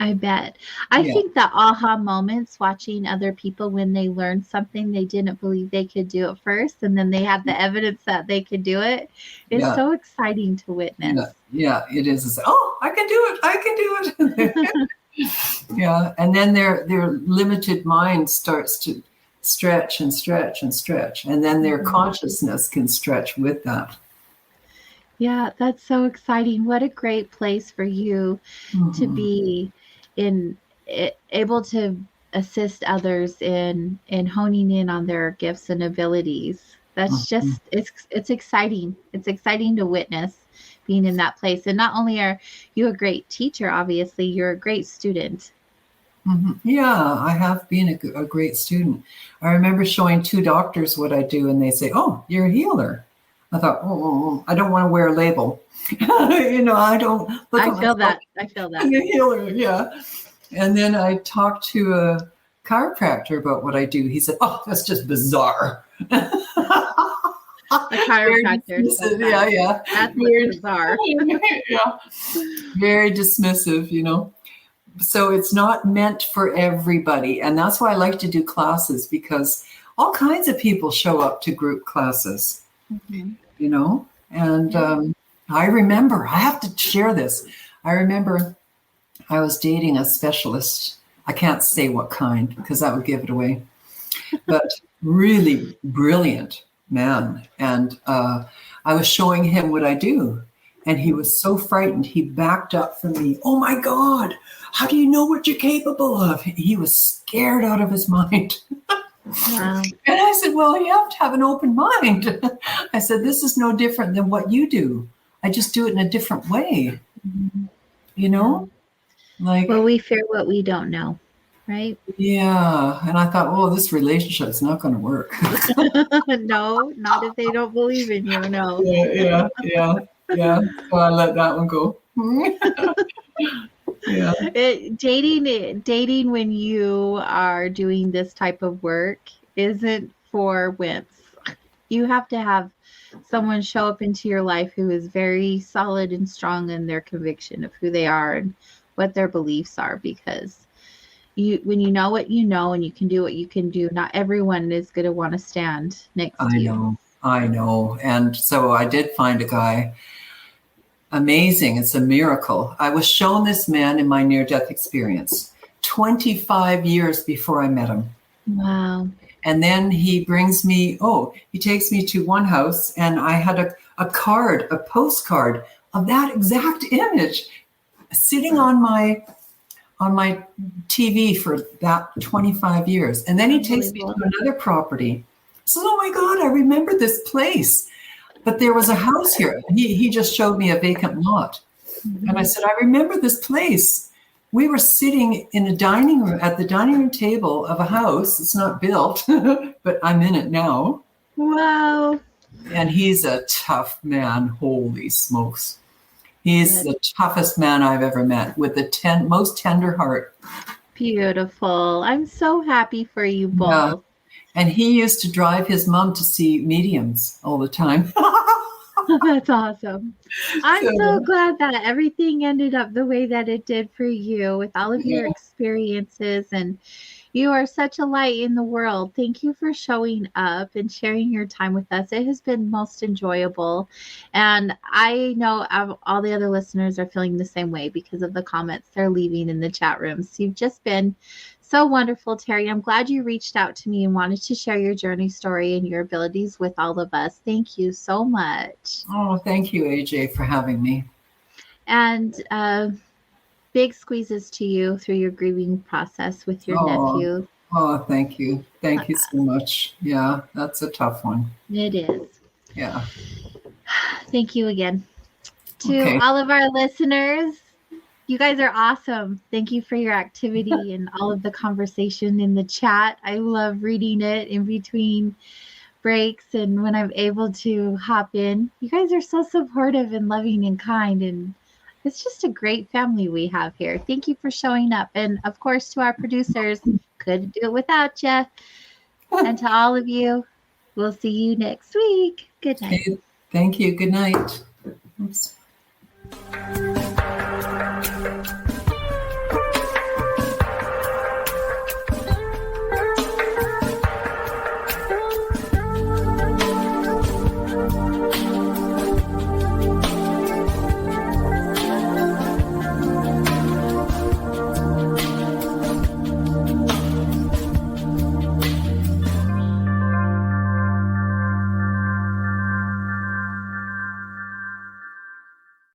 B: I bet. I think the aha moments watching other people when they learn something they didn't believe they could do at first, and then they have the evidence that they could do it, is so exciting to witness.
C: Yeah, it is. It's, oh, I can do it. I can do it. Yeah, and then their limited mind starts to stretch and stretch and stretch, and then their consciousness can stretch with that.
B: Yeah, that's so exciting. What a great place for you to be able to assist others in honing in on their gifts and abilities. That's just it's exciting. It's exciting to witness being in that place. And not only are you a great teacher, obviously, you're a great student.
C: Yeah, I have been a great student. I remember showing two doctors what I do, and they say, "Oh, you're a healer." I thought, I don't want to wear a label. I don't.
B: I feel that.
C: I'm a healer, yeah. And then I talked to a chiropractor about what I do. He said, "Oh, that's just bizarre."
B: A chiropractor.
C: Yeah.
B: That's bizarre.
C: Yeah. Very dismissive, So it's not meant for everybody. And that's why I like to do classes, because all kinds of people show up to group classes, And I remember, I have to share this. I remember I was dating a specialist. I can't say what kind because that would give it away, but really brilliant man. And I was showing him what I do. And he was so frightened. He backed up from me. "Oh my God, how do you know what you're capable of?" He was scared out of his mind.
B: Wow.
C: And I said, "Well, you have to have an open mind." I said, "This is no different than what you do. I just do it in a different way." Like,
B: well, we fear what we don't know, right?
C: Yeah. And I thought, "Oh, this relationship is not going to work."
B: No, not if they don't believe in you. No.
C: Yeah. So I let that one go. Yeah.
B: Dating when you are doing this type of work isn't for wimps. You have to have someone show up into your life who is very solid and strong in their conviction of who they are and what their beliefs are, because when you know what you know and you can do what you can do, not everyone is going to want to stand next to you.
C: I know. And so I did find a guy. Amazing. It's a miracle. I was shown this man in my near-death experience 25 years before I met him.
B: Wow.
C: And then he takes me to one house, and I had a postcard of that exact image sitting on my TV for that 25 years. And then he takes me to another property. So, "Oh my God, I remember this place. But there was a house here." He just showed me a vacant lot. And I said, "I remember this place. We were sitting in a dining room, at the dining room table of a house. It's not built, but I'm in it now."
B: Wow.
C: And he's a tough man. Holy smokes. He's the toughest man I've ever met, with the most tender heart.
B: Beautiful. I'm so happy for you both.
C: Yeah. And he used to drive his mom to see mediums all the time.
B: That's awesome. I'm so glad that everything ended up the way that it did for you, with all of your experiences and You are such a light in the world. Thank you for showing up and sharing your time with us. It has been most enjoyable. And I know all the other listeners are feeling the same way because of the comments they're leaving in the chat rooms. You've just been so wonderful, Terry. I'm glad you reached out to me and wanted to share your journey story and your abilities with all of us. Thank you so much.
C: Oh, thank you, AJ, for having me.
B: And big squeezes to you through your grieving process with your nephew.
C: Oh, thank you. Thank you so much. Yeah, that's a tough one.
B: It is.
C: Yeah.
B: Thank you again. To all of our listeners, you guys are awesome. Thank you for your activity and all of the conversation in the chat. I love reading it in between breaks and when I'm able to hop in. You guys are so supportive and loving and kind, and it's just a great family we have here. Thank you for showing up. And of course, to our producers, couldn't do it without you. And to all of you, we'll see you next week. Good night.
C: Okay. Thank you. Good night. Oops.